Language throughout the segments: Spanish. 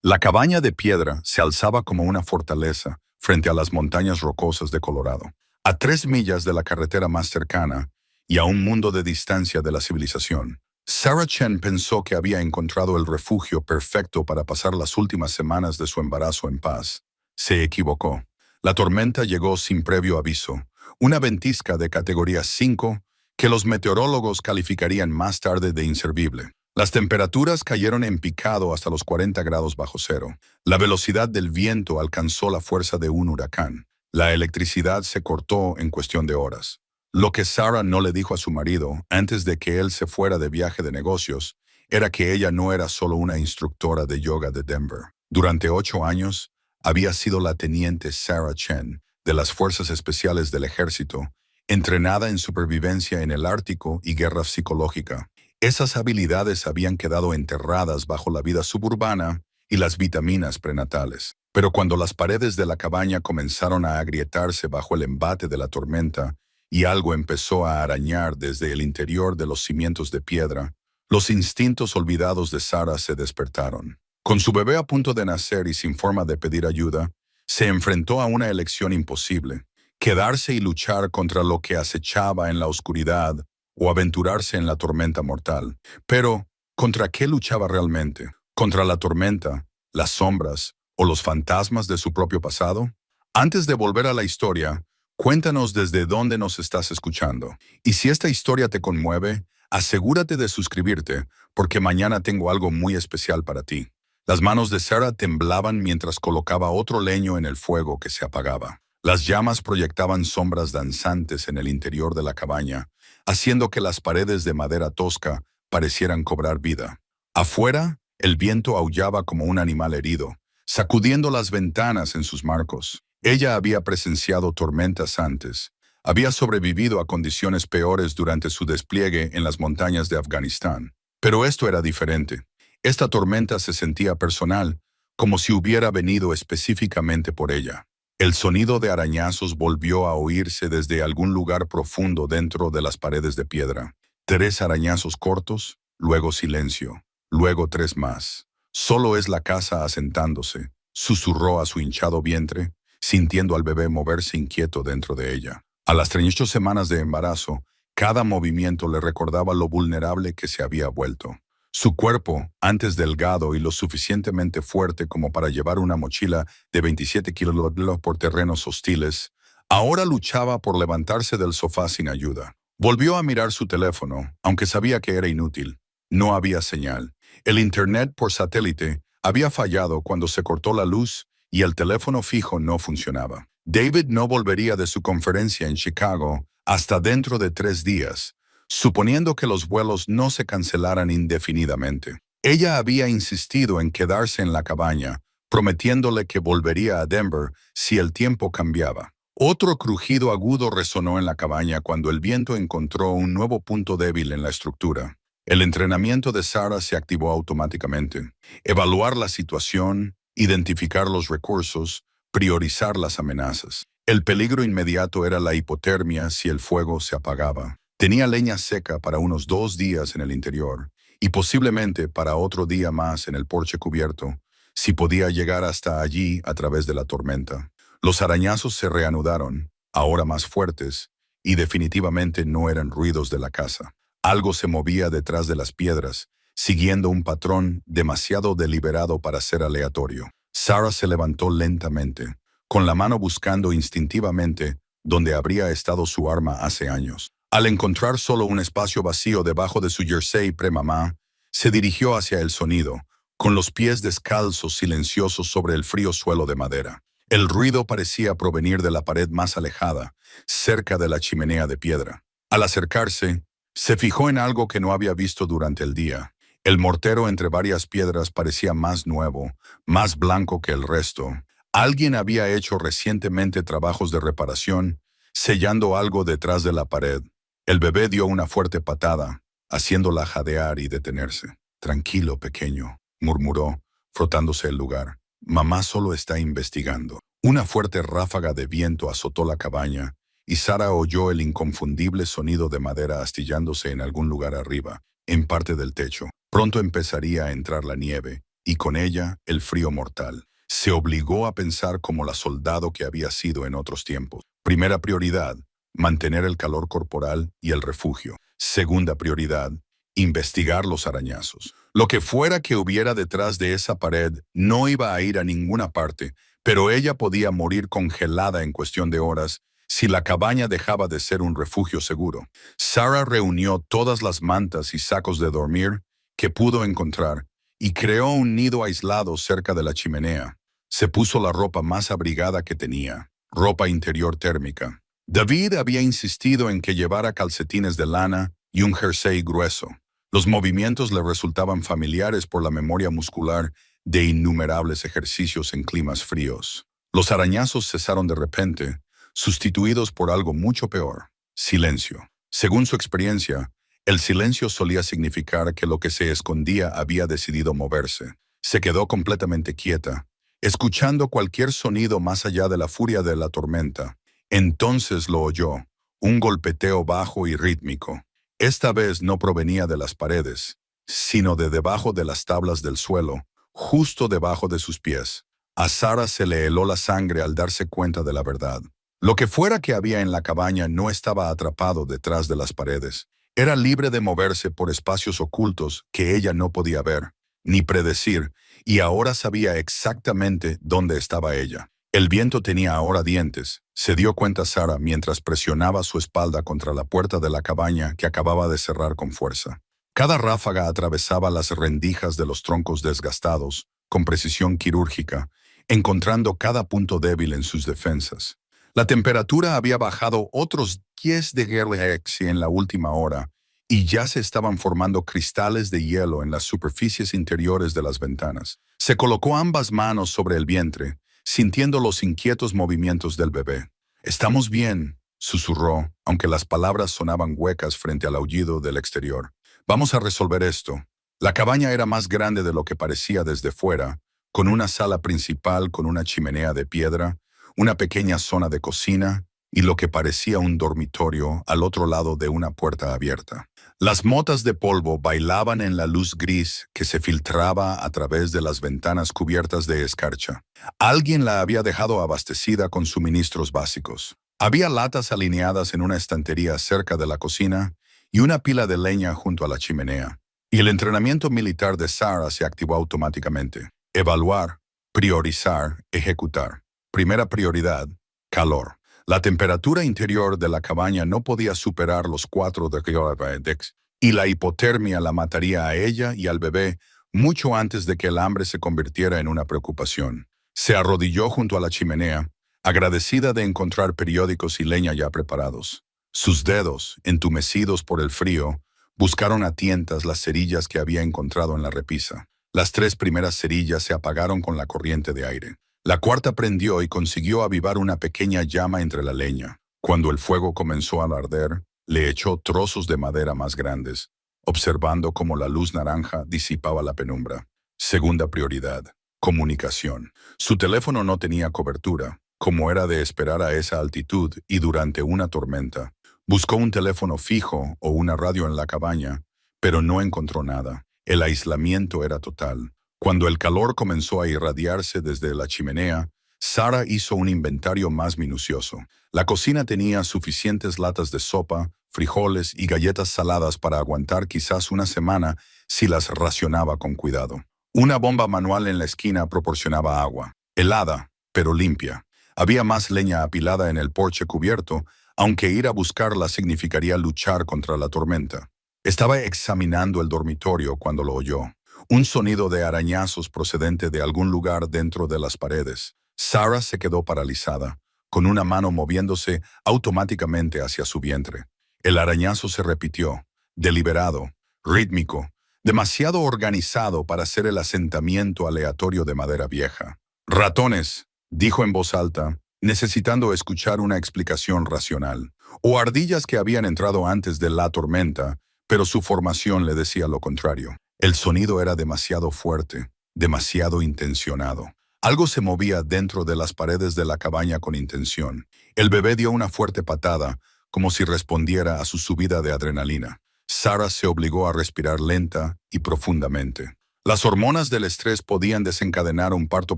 La cabaña de piedra se alzaba como una fortaleza frente a las montañas rocosas de Colorado, a 3 millas de la carretera más cercana y a un mundo de distancia de la civilización. Sarah Chen pensó que había encontrado el refugio perfecto para pasar las últimas semanas de su embarazo en paz. Se equivocó. La tormenta llegó sin previo aviso, una ventisca de categoría 5 que los meteorólogos calificarían más tarde de inservible. Las temperaturas cayeron en picado hasta los 40 grados bajo cero. La velocidad del viento alcanzó la fuerza de un huracán. La electricidad se cortó en cuestión de horas. Lo que Sarah no le dijo a su marido antes de que él se fuera de viaje de negocios era que ella no era solo una instructora de yoga de Denver. Durante 8 años, había sido la teniente Sarah Chen de las Fuerzas Especiales del Ejército, entrenada en supervivencia en el Ártico y guerra psicológica. Esas habilidades habían quedado enterradas bajo la vida suburbana y las vitaminas prenatales. Pero cuando las paredes de la cabaña comenzaron a agrietarse bajo el embate de la tormenta y algo empezó a arañar desde el interior de los cimientos de piedra, los instintos olvidados de Sarah se despertaron. Con su bebé a punto de nacer y sin forma de pedir ayuda, se enfrentó a una elección imposible: quedarse y luchar contra lo que acechaba en la oscuridad o aventurarse en la tormenta mortal. Pero, ¿contra qué luchaba realmente? ¿Contra la tormenta, las sombras o los fantasmas de su propio pasado? Antes de volver a la historia, cuéntanos desde dónde nos estás escuchando. Y si esta historia te conmueve, asegúrate de suscribirte, porque mañana tengo algo muy especial para ti. Las manos de Sarah temblaban mientras colocaba otro leño en el fuego que se apagaba. Las llamas proyectaban sombras danzantes en el interior de la cabaña, haciendo que las paredes de madera tosca parecieran cobrar vida. Afuera, el viento aullaba como un animal herido, sacudiendo las ventanas en sus marcos. Ella había presenciado tormentas antes, había sobrevivido a condiciones peores durante su despliegue en las montañas de Afganistán. Pero esto era diferente. Esta tormenta se sentía personal, como si hubiera venido específicamente por ella. El sonido de arañazos volvió a oírse desde algún lugar profundo dentro de las paredes de piedra. 3 arañazos cortos, luego silencio, luego 3 más. Solo es la casa asentándose, susurró a su hinchado vientre, sintiendo al bebé moverse inquieto dentro de ella. A las 38 semanas de embarazo, cada movimiento le recordaba lo vulnerable que se había vuelto. Su cuerpo, antes delgado y lo suficientemente fuerte como para llevar una mochila de 27 kilos por terrenos hostiles, ahora luchaba por levantarse del sofá sin ayuda. Volvió a mirar su teléfono, aunque sabía que era inútil. No había señal. El internet por satélite había fallado cuando se cortó la luz y el teléfono fijo no funcionaba. David no volvería de su conferencia en Chicago hasta dentro de 3 días, suponiendo que los vuelos no se cancelaran indefinidamente. Ella había insistido en quedarse en la cabaña, prometiéndole que volvería a Denver si el tiempo cambiaba. Otro crujido agudo resonó en la cabaña cuando el viento encontró un nuevo punto débil en la estructura. El entrenamiento de Sarah se activó automáticamente. Evaluar la situación, identificar los recursos, priorizar las amenazas. El peligro inmediato era la hipotermia si el fuego se apagaba. Tenía leña seca para unos 2 días en el interior y posiblemente para otro día más en el porche cubierto, si podía llegar hasta allí a través de la tormenta. Los arañazos se reanudaron, ahora más fuertes, y definitivamente no eran ruidos de la casa. Algo se movía detrás de las piedras, siguiendo un patrón demasiado deliberado para ser aleatorio. Sarah se levantó lentamente, con la mano buscando instintivamente donde habría estado su arma hace años. Al encontrar solo un espacio vacío debajo de su jersey pre-mamá, se dirigió hacia el sonido, con los pies descalzos silenciosos sobre el frío suelo de madera. El ruido parecía provenir de la pared más alejada, cerca de la chimenea de piedra. Al acercarse, se fijó en algo que no había visto durante el día. El mortero entre varias piedras parecía más nuevo, más blanco que el resto. Alguien había hecho recientemente trabajos de reparación, sellando algo detrás de la pared. El bebé dio una fuerte patada, haciéndola jadear y detenerse. «Tranquilo, pequeño», murmuró, frotándose el lugar. «Mamá solo está investigando». Una fuerte ráfaga de viento azotó la cabaña, y Sarah oyó el inconfundible sonido de madera astillándose en algún lugar arriba, en parte del techo. Pronto empezaría a entrar la nieve, y con ella el frío mortal. Se obligó a pensar como la soldado que había sido en otros tiempos. Primera prioridad, mantener el calor corporal y el refugio. Segunda prioridad, investigar los arañazos. Lo que fuera que hubiera detrás de esa pared no iba a ir a ninguna parte, pero ella podía morir congelada en cuestión de horas si la cabaña dejaba de ser un refugio seguro. Sarah reunió todas las mantas y sacos de dormir que pudo encontrar y creó un nido aislado cerca de la chimenea. Se puso la ropa más abrigada que tenía, ropa interior térmica. David había insistido en que llevara calcetines de lana y un jersey grueso. Los movimientos le resultaban familiares por la memoria muscular de innumerables ejercicios en climas fríos. Los arañazos cesaron de repente, sustituidos por algo mucho peor: silencio. Según su experiencia, el silencio solía significar que lo que se escondía había decidido moverse. Se quedó completamente quieta, escuchando cualquier sonido más allá de la furia de la tormenta. Entonces lo oyó, un golpeteo bajo y rítmico. Esta vez no provenía de las paredes, sino de debajo de las tablas del suelo, justo debajo de sus pies. A Sarah se le heló la sangre al darse cuenta de la verdad. Lo que fuera que había en la cabaña no estaba atrapado detrás de las paredes. Era libre de moverse por espacios ocultos que ella no podía ver, ni predecir, y ahora sabía exactamente dónde estaba ella. El viento tenía ahora dientes, se dio cuenta Sarah mientras presionaba su espalda contra la puerta de la cabaña que acababa de cerrar con fuerza. Cada ráfaga atravesaba las rendijas de los troncos desgastados, con precisión quirúrgica, encontrando cada punto débil en sus defensas. La temperatura había bajado otros 10 de Celsius en la última hora, y ya se estaban formando cristales de hielo en las superficies interiores de las ventanas. Se colocó ambas manos sobre el vientre, sintiendo los inquietos movimientos del bebé. «Estamos bien», susurró, aunque las palabras sonaban huecas frente al aullido del exterior. «Vamos a resolver esto». La cabaña era más grande de lo que parecía desde fuera, con una sala principal con una chimenea de piedra, una pequeña zona de cocina y lo que parecía un dormitorio al otro lado de una puerta abierta. Las motas de polvo bailaban en la luz gris que se filtraba a través de las ventanas cubiertas de escarcha. Alguien la había dejado abastecida con suministros básicos. Había latas alineadas en una estantería cerca de la cocina y una pila de leña junto a la chimenea. Y el entrenamiento militar de Sarah se activó automáticamente. Evaluar, priorizar, ejecutar. Primera prioridad, calor. La temperatura interior de la cabaña no podía superar los 4 grados y la hipotermia la mataría a ella y al bebé mucho antes de que el hambre se convirtiera en una preocupación. Se arrodilló junto a la chimenea, agradecida de encontrar periódicos y leña ya preparados. Sus dedos, entumecidos por el frío, buscaron a tientas las cerillas que había encontrado en la repisa. Las 3 primeras cerillas se apagaron con la corriente de aire. La cuarta prendió y consiguió avivar una pequeña llama entre la leña. Cuando el fuego comenzó a arder, le echó trozos de madera más grandes, observando cómo la luz naranja disipaba la penumbra. Segunda prioridad, comunicación. Su teléfono no tenía cobertura, como era de esperar a esa altitud y durante una tormenta. Buscó un teléfono fijo o una radio en la cabaña, pero no encontró nada. El aislamiento era total. Cuando el calor comenzó a irradiarse desde la chimenea, Sarah hizo un inventario más minucioso. La cocina tenía suficientes latas de sopa, frijoles y galletas saladas para aguantar quizás una semana si las racionaba con cuidado. Una bomba manual en la esquina proporcionaba agua, helada, pero limpia. Había más leña apilada en el porche cubierto, aunque ir a buscarla significaría luchar contra la tormenta. Estaba examinando el dormitorio cuando lo oyó. Un sonido de arañazos procedente de algún lugar dentro de las paredes. Sarah se quedó paralizada, con una mano moviéndose automáticamente hacia su vientre. El arañazo se repitió, deliberado, rítmico, demasiado organizado para ser el asentamiento aleatorio de madera vieja. «Ratones», dijo en voz alta, necesitando escuchar una explicación racional. O ardillas que habían entrado antes de la tormenta, pero su formación le decía lo contrario. El sonido era demasiado fuerte, demasiado intencionado. Algo se movía dentro de las paredes de la cabaña con intención. El bebé dio una fuerte patada, como si respondiera a su subida de adrenalina. Sarah se obligó a respirar lenta y profundamente. Las hormonas del estrés podían desencadenar un parto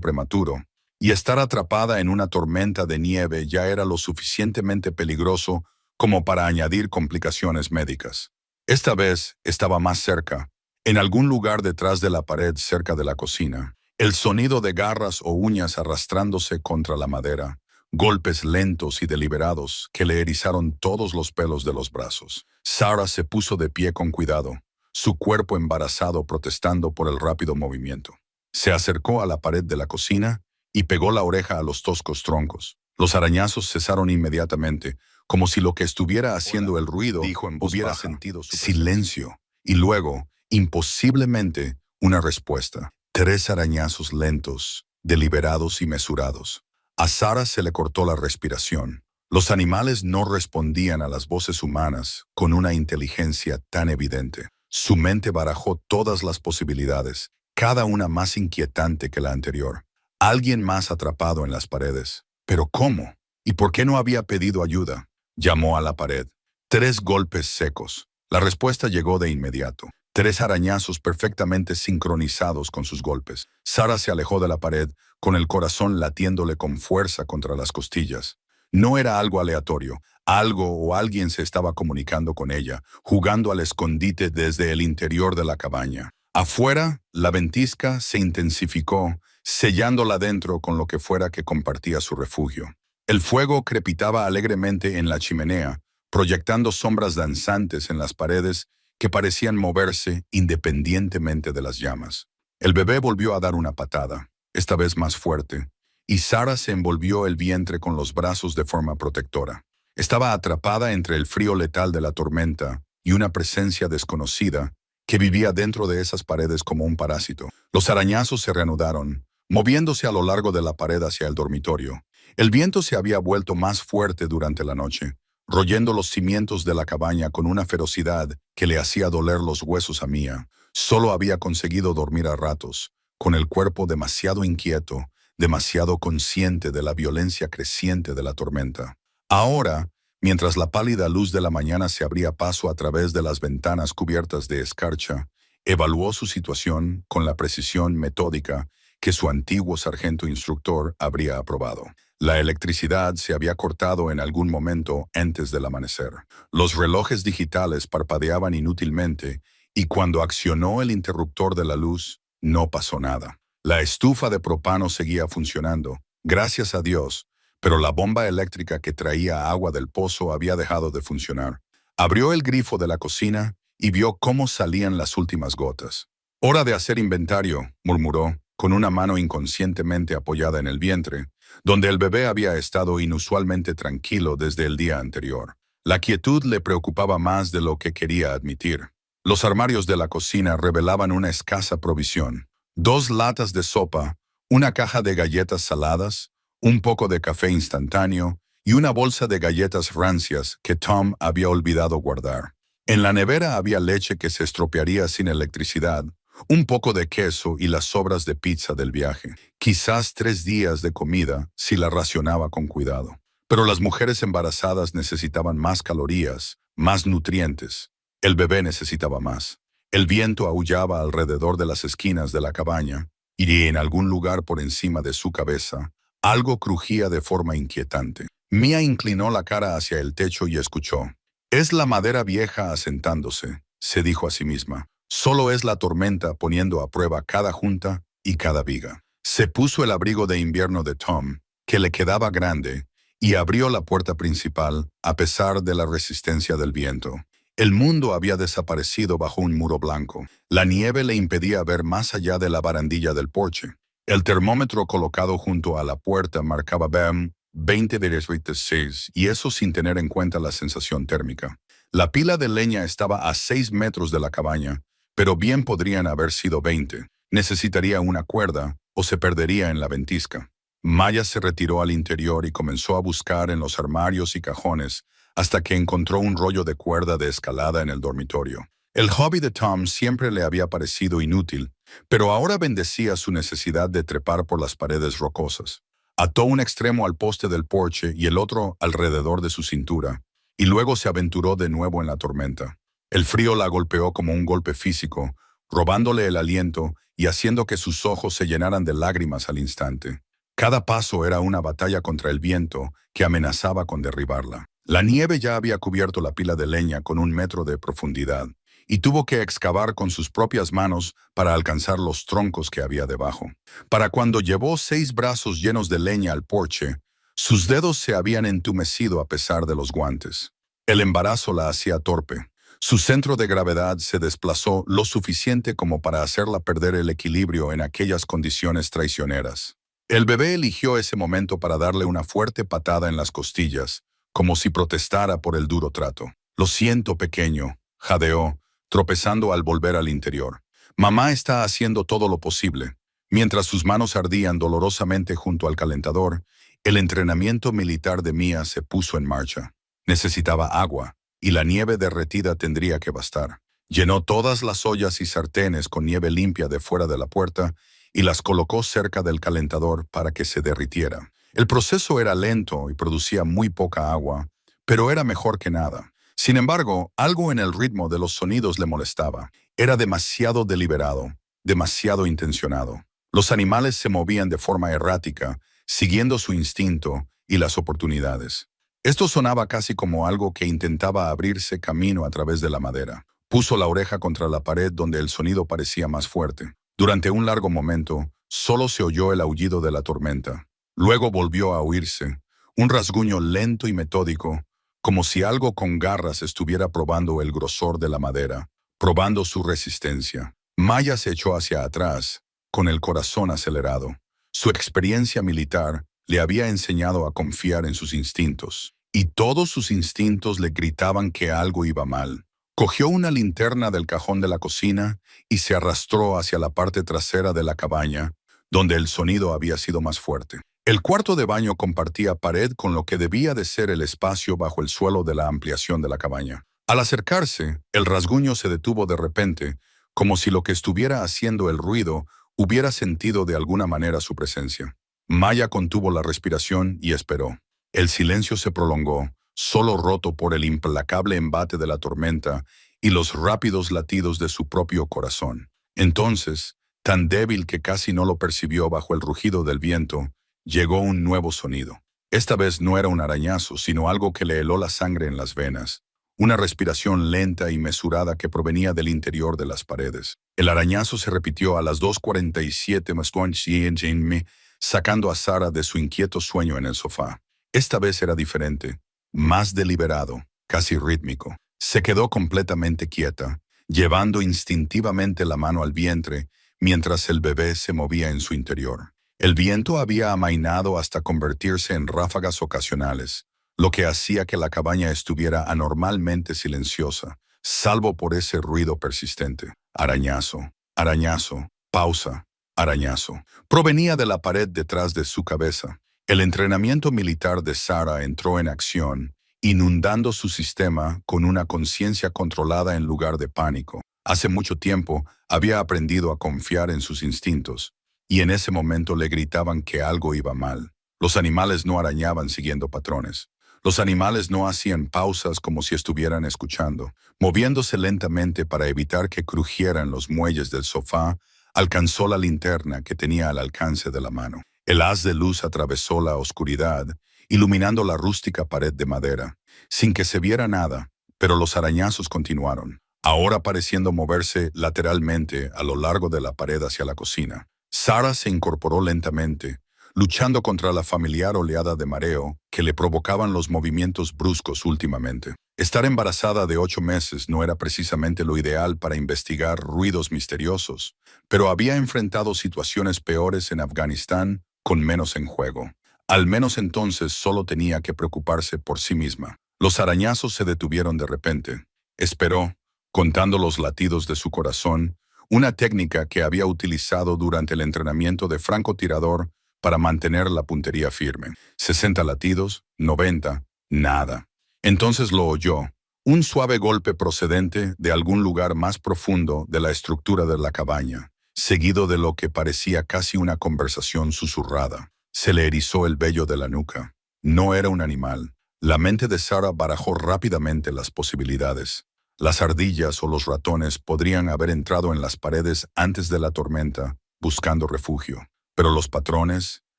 prematuro, y estar atrapada en una tormenta de nieve ya era lo suficientemente peligroso como para añadir complicaciones médicas. Esta vez estaba más cerca, en algún lugar detrás de la pared cerca de la cocina. El sonido de garras o uñas arrastrándose contra la madera, golpes lentos y deliberados que le erizaron todos los pelos de los brazos. Sarah se puso de pie con cuidado, su cuerpo embarazado protestando por el rápido movimiento. Se acercó a la pared de la cocina y pegó la oreja a los toscos troncos. Los arañazos cesaron inmediatamente, como si lo que estuviera haciendo el ruido hubiera sentido su silencio. Y luego, imposiblemente, una respuesta. 3 arañazos lentos, deliberados y mesurados. A Sarah se le cortó la respiración. Los animales no respondían a las voces humanas con una inteligencia tan evidente. Su mente barajó todas las posibilidades, cada una más inquietante que la anterior. Alguien más atrapado en las paredes. ¿Pero cómo? ¿Y por qué no había pedido ayuda? Llamó a la pared. 3 golpes secos. La respuesta llegó de inmediato. 3 arañazos perfectamente sincronizados con sus golpes. Sarah se alejó de la pared, con el corazón latiéndole con fuerza contra las costillas. No era algo aleatorio. Algo o alguien se estaba comunicando con ella, jugando al escondite desde el interior de la cabaña. Afuera, la ventisca se intensificó, sellándola dentro con lo que fuera que compartía su refugio. El fuego crepitaba alegremente en la chimenea, proyectando sombras danzantes en las paredes que parecían moverse independientemente de las llamas. El bebé volvió a dar una patada, esta vez más fuerte, y Sarah se envolvió el vientre con los brazos de forma protectora. Estaba atrapada entre el frío letal de la tormenta y una presencia desconocida que vivía dentro de esas paredes como un parásito. Los arañazos se reanudaron, moviéndose a lo largo de la pared hacia el dormitorio. El viento se había vuelto más fuerte durante la noche, royendo los cimientos de la cabaña con una ferocidad que le hacía doler los huesos a Mia. Solo había conseguido dormir a ratos, con el cuerpo demasiado inquieto, demasiado consciente de la violencia creciente de la tormenta. Ahora, mientras la pálida luz de la mañana se abría paso a través de las ventanas cubiertas de escarcha, evaluó su situación con la precisión metódica que su antiguo sargento instructor habría aprobado. La electricidad se había cortado en algún momento antes del amanecer. Los relojes digitales parpadeaban inútilmente y cuando accionó el interruptor de la luz, no pasó nada. La estufa de propano seguía funcionando, gracias a Dios, pero la bomba eléctrica que traía agua del pozo había dejado de funcionar. Abrió el grifo de la cocina y vio cómo salían las últimas gotas. «Hora de hacer inventario», murmuró, con una mano inconscientemente apoyada en el vientre, donde el bebé había estado inusualmente tranquilo desde el día anterior. La quietud le preocupaba más de lo que quería admitir. Los armarios de la cocina revelaban una escasa provisión. 2 latas de sopa, una caja de galletas saladas, un poco de café instantáneo y una bolsa de galletas rancias que Tom había olvidado guardar. En la nevera había leche que se estropearía sin electricidad, un poco de queso y las sobras de pizza del viaje. Quizás 3 días de comida si la racionaba con cuidado. Pero las mujeres embarazadas necesitaban más calorías, más nutrientes. El bebé necesitaba más. El viento aullaba alrededor de las esquinas de la cabaña y en algún lugar por encima de su cabeza, algo crujía de forma inquietante. Mia inclinó la cara hacia el techo y escuchó. «Es la madera vieja asentándose», se dijo a sí misma. «Solo es la tormenta poniendo a prueba cada junta y cada viga». Se puso el abrigo de invierno de Tom, que le quedaba grande, y abrió la puerta principal a pesar de la resistencia del viento. El mundo había desaparecido bajo un muro blanco. La nieve le impedía ver más allá de la barandilla del porche. El termómetro colocado junto a la puerta marcaba 20,6 y eso sin tener en cuenta la sensación térmica. La pila de leña estaba a 6 metros de la cabaña, pero bien podrían haber sido 20. Necesitaría una cuerda o se perdería en la ventisca. Maya se retiró al interior y comenzó a buscar en los armarios y cajones hasta que encontró un rollo de cuerda de escalada en el dormitorio. El hobby de Tom siempre le había parecido inútil, pero ahora bendecía su necesidad de trepar por las paredes rocosas. Ató un extremo al poste del porche y el otro alrededor de su cintura, y luego se aventuró de nuevo en la tormenta. El frío la golpeó como un golpe físico, robándole el aliento y haciendo que sus ojos se llenaran de lágrimas al instante. Cada paso era una batalla contra el viento que amenazaba con derribarla. La nieve ya había cubierto la pila de leña con 1 metro de profundidad, y tuvo que excavar con sus propias manos para alcanzar los troncos que había debajo. Para cuando llevó 6 brazos llenos de leña al porche, sus dedos se habían entumecido a pesar de los guantes. El embarazo la hacía torpe. Su centro de gravedad se desplazó lo suficiente como para hacerla perder el equilibrio en aquellas condiciones traicioneras. El bebé eligió ese momento para darle una fuerte patada en las costillas, como si protestara por el duro trato. «Lo siento, pequeño», jadeó, tropezando al volver al interior. «Mamá está haciendo todo lo posible». Mientras sus manos ardían dolorosamente junto al calentador, el entrenamiento militar de Mia se puso en marcha. Necesitaba agua, y la nieve derretida tendría que bastar. Llenó todas las ollas y sartenes con nieve limpia de fuera de la puerta y las colocó cerca del calentador para que se derritiera. El proceso era lento y producía muy poca agua, pero era mejor que nada. Sin embargo, algo en el ritmo de los sonidos le molestaba. Era demasiado deliberado, demasiado intencionado. Los animales se movían de forma errática, siguiendo su instinto y las oportunidades. Esto sonaba casi como algo que intentaba abrirse camino a través de la madera. Puso la oreja contra la pared donde el sonido parecía más fuerte. Durante un largo momento, solo se oyó el aullido de la tormenta. Luego volvió a oírse, un rasguño lento y metódico, como si algo con garras estuviera probando el grosor de la madera, probando su resistencia. Maya se echó hacia atrás, con el corazón acelerado. Su experiencia militar le había enseñado a confiar en sus instintos, y todos sus instintos le gritaban que algo iba mal. Cogió una linterna del cajón de la cocina y se arrastró hacia la parte trasera de la cabaña, donde el sonido había sido más fuerte. El cuarto de baño compartía pared con lo que debía de ser el espacio bajo el suelo de la ampliación de la cabaña. Al acercarse, el rasguño se detuvo de repente, como si lo que estuviera haciendo el ruido hubiera sentido de alguna manera su presencia. Maya contuvo la respiración y esperó. El silencio se prolongó, solo roto por el implacable embate de la tormenta y los rápidos latidos de su propio corazón. Entonces, tan débil que casi no lo percibió bajo el rugido del viento, llegó un nuevo sonido. Esta vez no era un arañazo, sino algo que le heló la sangre en las venas. Una respiración lenta y mesurada que provenía del interior de las paredes. El arañazo se repitió a las 2:47 m, sacando a Sara de su inquieto sueño en el sofá. Esta vez era diferente, más deliberado, casi rítmico. Se quedó completamente quieta, llevando instintivamente la mano al vientre mientras el bebé se movía en su interior. El viento había amainado hasta convertirse en ráfagas ocasionales, lo que hacía que la cabaña estuviera anormalmente silenciosa, salvo por ese ruido persistente. Arañazo, arañazo, pausa, arañazo. Provenía de la pared detrás de su cabeza. El entrenamiento militar de Sara entró en acción, inundando su sistema con una conciencia controlada en lugar de pánico. Hace mucho tiempo había aprendido a confiar en sus instintos, y en ese momento le gritaban que algo iba mal. Los animales no arañaban siguiendo patrones. Los animales no hacían pausas como si estuvieran escuchando. Moviéndose lentamente para evitar que crujieran los muelles del sofá, alcanzó la linterna que tenía al alcance de la mano. El haz de luz atravesó la oscuridad, iluminando la rústica pared de madera, sin que se viera nada, pero los arañazos continuaron, ahora pareciendo moverse lateralmente a lo largo de la pared hacia la cocina. Sara se incorporó lentamente, luchando contra la familiar oleada de mareo que le provocaban los movimientos bruscos últimamente. Estar embarazada de 8 meses no era precisamente lo ideal para investigar ruidos misteriosos, pero había enfrentado situaciones peores en Afganistán con menos en juego. Al menos entonces solo tenía que preocuparse por sí misma. Los arañazos se detuvieron de repente. Esperó, contando los latidos de su corazón, una técnica que había utilizado durante el entrenamiento de francotirador para mantener la puntería firme. 60 latidos, 90, nada. Entonces lo oyó, un suave golpe procedente de algún lugar más profundo de la estructura de la cabaña, seguido de lo que parecía casi una conversación susurrada. Se le erizó el vello de la nuca. No era un animal. La mente de Sara barajó rápidamente las posibilidades. Las ardillas o los ratones podrían haber entrado en las paredes antes de la tormenta, buscando refugio. Pero los patrones,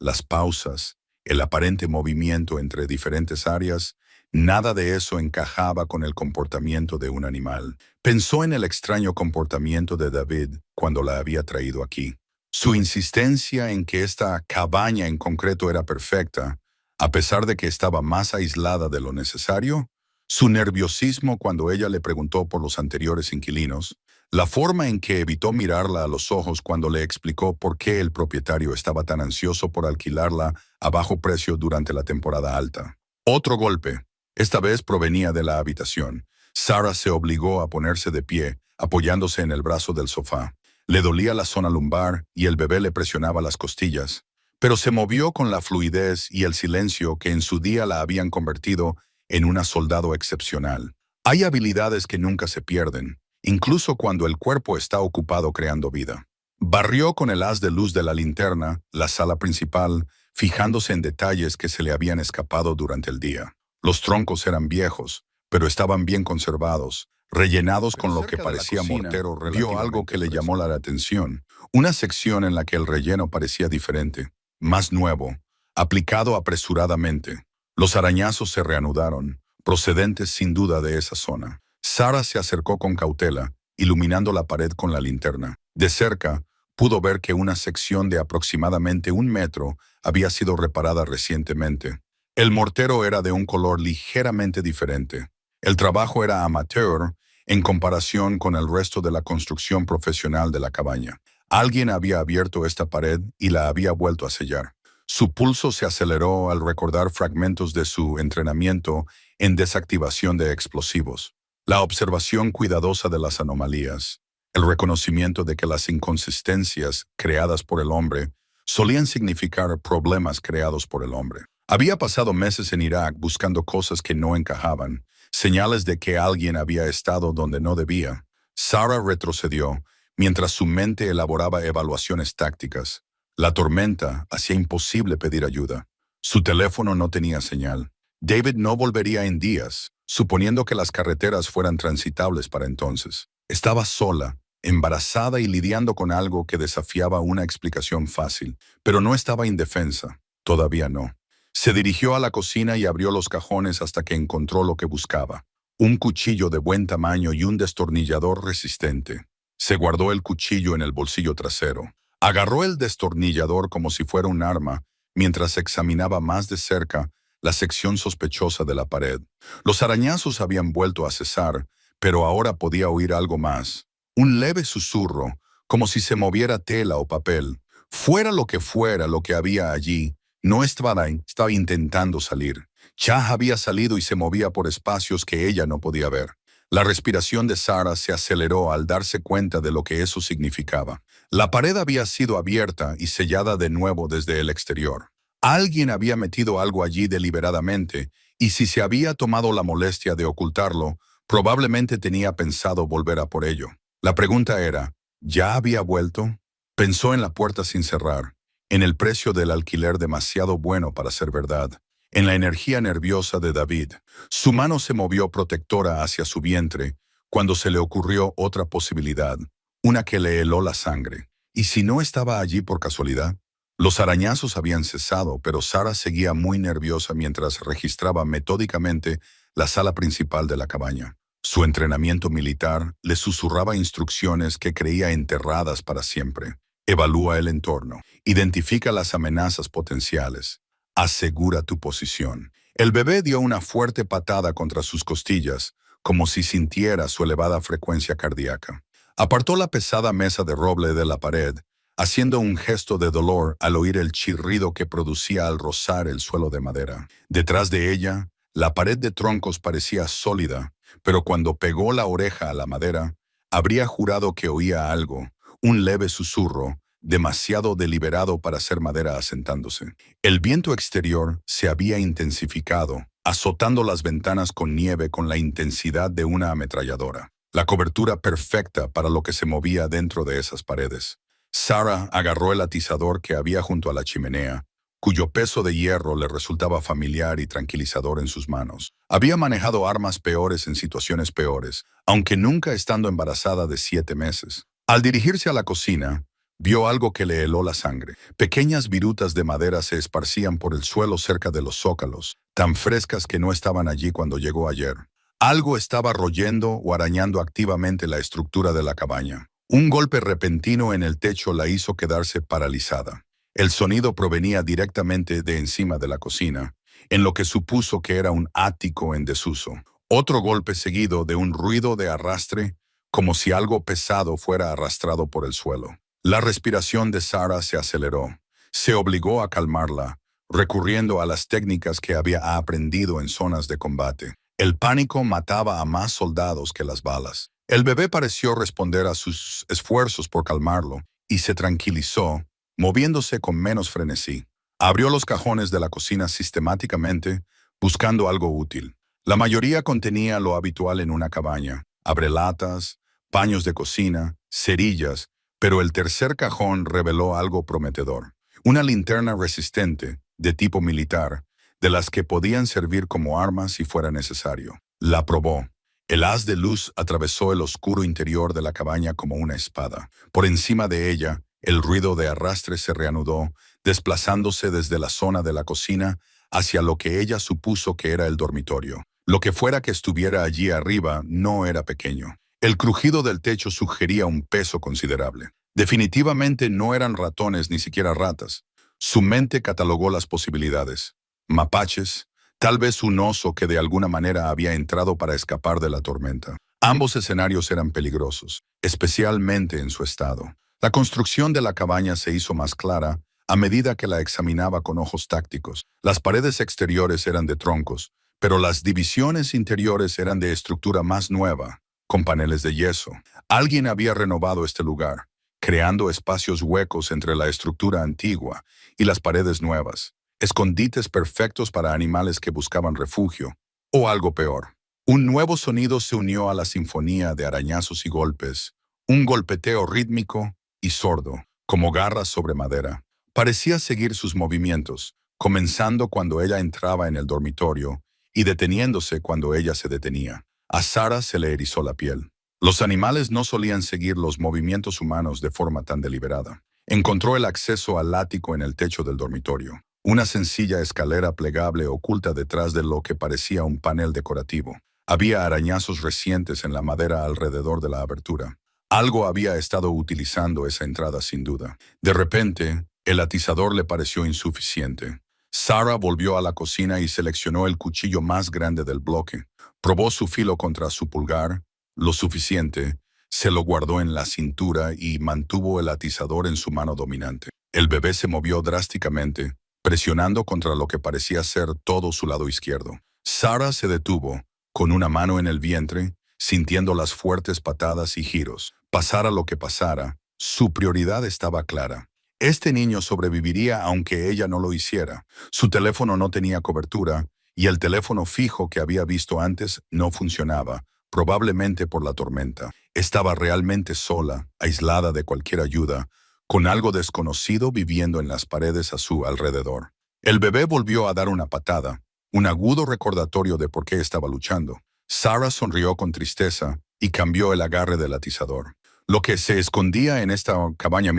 las pausas, el aparente movimiento entre diferentes áreas, nada de eso encajaba con el comportamiento de un animal. Pensó en el extraño comportamiento de David cuando la había traído aquí. Su insistencia en que esta cabaña en concreto era perfecta, a pesar de que estaba más aislada de lo necesario, su nerviosismo cuando ella le preguntó por los anteriores inquilinos, la forma en que evitó mirarla a los ojos cuando le explicó por qué el propietario estaba tan ansioso por alquilarla a bajo precio durante la temporada alta. Otro golpe. Esta vez provenía de la habitación. Sarah se obligó a ponerse de pie, apoyándose en el brazo del sofá. Le dolía la zona lumbar y el bebé le presionaba las costillas, pero se movió con la fluidez y el silencio que en su día la habían convertido en una soldado excepcional. Hay habilidades que nunca se pierden, incluso cuando el cuerpo está ocupado creando vida. Barrió con el haz de luz de la linterna la sala principal, fijándose en detalles que se le habían escapado durante el día. Los troncos eran viejos, pero estaban bien conservados, rellenados con lo que parecía mortero. Vio algo que le llamó la atención, una sección en la que el relleno parecía diferente, más nuevo, aplicado apresuradamente. Los arañazos se reanudaron, procedentes sin duda de esa zona. Sarah se acercó con cautela, iluminando la pared con la linterna. De cerca, pudo ver que una sección de aproximadamente 1 metro había sido reparada recientemente. El mortero era de un color ligeramente diferente. El trabajo era amateur en comparación con el resto de la construcción profesional de la cabaña. Alguien había abierto esta pared y la había vuelto a sellar. Su pulso se aceleró al recordar fragmentos de su entrenamiento en desactivación de explosivos. La observación cuidadosa de las anomalías, el reconocimiento de que las inconsistencias creadas por el hombre solían significar problemas creados por el hombre. Había pasado meses en Irak buscando cosas que no encajaban, señales de que alguien había estado donde no debía. Sarah retrocedió, mientras su mente elaboraba evaluaciones tácticas. La tormenta hacía imposible pedir ayuda. Su teléfono no tenía señal. David no volvería en días, suponiendo que las carreteras fueran transitables para entonces. Estaba sola, embarazada y lidiando con algo que desafiaba una explicación fácil, pero no estaba indefensa. Todavía no. Se dirigió a la cocina y abrió los cajones hasta que encontró lo que buscaba. Un cuchillo de buen tamaño y un destornillador resistente. Se guardó el cuchillo en el bolsillo trasero. Agarró el destornillador como si fuera un arma, mientras examinaba más de cerca la sección sospechosa de la pared. Los arañazos habían vuelto a cesar, pero ahora podía oír algo más. Un leve susurro, como si se moviera tela o papel. Fuera lo que había allí, no estaba intentando salir. Ya había salido y se movía por espacios que ella no podía ver. La respiración de Sarah se aceleró al darse cuenta de lo que eso significaba. La pared había sido abierta y sellada de nuevo desde el exterior. Alguien había metido algo allí deliberadamente, y si se había tomado la molestia de ocultarlo, probablemente tenía pensado volver a por ello. La pregunta era, ¿ya había vuelto? Pensó en la puerta sin cerrar, en el precio del alquiler demasiado bueno para ser verdad, en la energía nerviosa de David. Su mano se movió protectora hacia su vientre cuando se le ocurrió otra posibilidad, una que le heló la sangre. ¿Y si no estaba allí por casualidad? Los arañazos habían cesado, pero Sarah seguía muy nerviosa mientras registraba metódicamente la sala principal de la cabaña. Su entrenamiento militar le susurraba instrucciones que creía enterradas para siempre. Evalúa el entorno. Identifica las amenazas potenciales. Asegura tu posición. El bebé dio una fuerte patada contra sus costillas, como si sintiera su elevada frecuencia cardíaca. Apartó la pesada mesa de roble de la pared, haciendo un gesto de dolor al oír el chirrido que producía al rozar el suelo de madera. Detrás de ella, la pared de troncos parecía sólida, pero cuando pegó la oreja a la madera, habría jurado que oía algo, un leve susurro, demasiado deliberado para ser madera asentándose. El viento exterior se había intensificado, azotando las ventanas con nieve con la intensidad de una ametralladora. La cobertura perfecta para lo que se movía dentro de esas paredes. Sarah agarró el atizador que había junto a la chimenea, cuyo peso de hierro le resultaba familiar y tranquilizador en sus manos. Había manejado armas peores en situaciones peores, aunque nunca estando embarazada de 7 meses. Al dirigirse a la cocina, vio algo que le heló la sangre. Pequeñas virutas de madera se esparcían por el suelo cerca de los zócalos, tan frescas que no estaban allí cuando llegó ayer. Algo estaba royendo o arañando activamente la estructura de la cabaña. Un golpe repentino en el techo la hizo quedarse paralizada. El sonido provenía directamente de encima de la cocina, en lo que supuso que era un ático en desuso. Otro golpe seguido de un ruido de arrastre, como si algo pesado fuera arrastrado por el suelo. La respiración de Sarah se aceleró. Se obligó a calmarla, recurriendo a las técnicas que había aprendido en zonas de combate. El pánico mataba a más soldados que las balas. El bebé pareció responder a sus esfuerzos por calmarlo y se tranquilizó, moviéndose con menos frenesí. Abrió los cajones de la cocina sistemáticamente, buscando algo útil. La mayoría contenía lo habitual en una cabaña: abrelatas, paños de cocina, cerillas, pero el tercer cajón reveló algo prometedor. Una linterna resistente, de tipo militar, de las que podían servir como armas si fuera necesario. La probó. El haz de luz atravesó el oscuro interior de la cabaña como una espada. Por encima de ella, el ruido de arrastre se reanudó, desplazándose desde la zona de la cocina hacia lo que ella supuso que era el dormitorio. Lo que fuera que estuviera allí arriba no era pequeño. El crujido del techo sugería un peso considerable. Definitivamente no eran ratones ni siquiera ratas. Su mente catalogó las posibilidades. Mapaches, tal vez un oso que de alguna manera había entrado para escapar de la tormenta. Ambos escenarios eran peligrosos, especialmente en su estado. La construcción de la cabaña se hizo más clara a medida que la examinaba con ojos tácticos. Las paredes exteriores eran de troncos, pero las divisiones interiores eran de estructura más nueva, con paneles de yeso. Alguien había renovado este lugar, creando espacios huecos entre la estructura antigua y las paredes nuevas. Escondites perfectos para animales que buscaban refugio, o algo peor. Un nuevo sonido se unió a la sinfonía de arañazos y golpes, un golpeteo rítmico y sordo, como garras sobre madera. Parecía seguir sus movimientos, comenzando cuando ella entraba en el dormitorio y deteniéndose cuando ella se detenía. A Sarah se le erizó la piel. Los animales no solían seguir los movimientos humanos de forma tan deliberada. Encontró el acceso al ático en el techo del dormitorio. Una sencilla escalera plegable oculta detrás de lo que parecía un panel decorativo. Había arañazos recientes en la madera alrededor de la abertura. Algo había estado utilizando esa entrada sin duda. De repente, el atizador le pareció insuficiente. Sarah volvió a la cocina y seleccionó el cuchillo más grande del bloque. Probó su filo contra su pulgar, lo suficiente, se lo guardó en la cintura y mantuvo el atizador en su mano dominante. El bebé se movió drásticamente, presionando contra lo que parecía ser todo su lado izquierdo. Sarah se detuvo, con una mano en el vientre, sintiendo las fuertes patadas y giros. Pasara lo que pasara, su prioridad estaba clara. Este niño sobreviviría aunque ella no lo hiciera. Su teléfono no tenía cobertura y el teléfono fijo que había visto antes no funcionaba, probablemente por la tormenta. Estaba realmente sola, aislada de cualquier ayuda, con algo desconocido viviendo en las paredes a su alrededor. El bebé volvió a dar una patada, un agudo recordatorio de por qué estaba luchando. Sarah sonrió con tristeza y cambió el agarre del atizador. Lo que se escondía en esta cabaña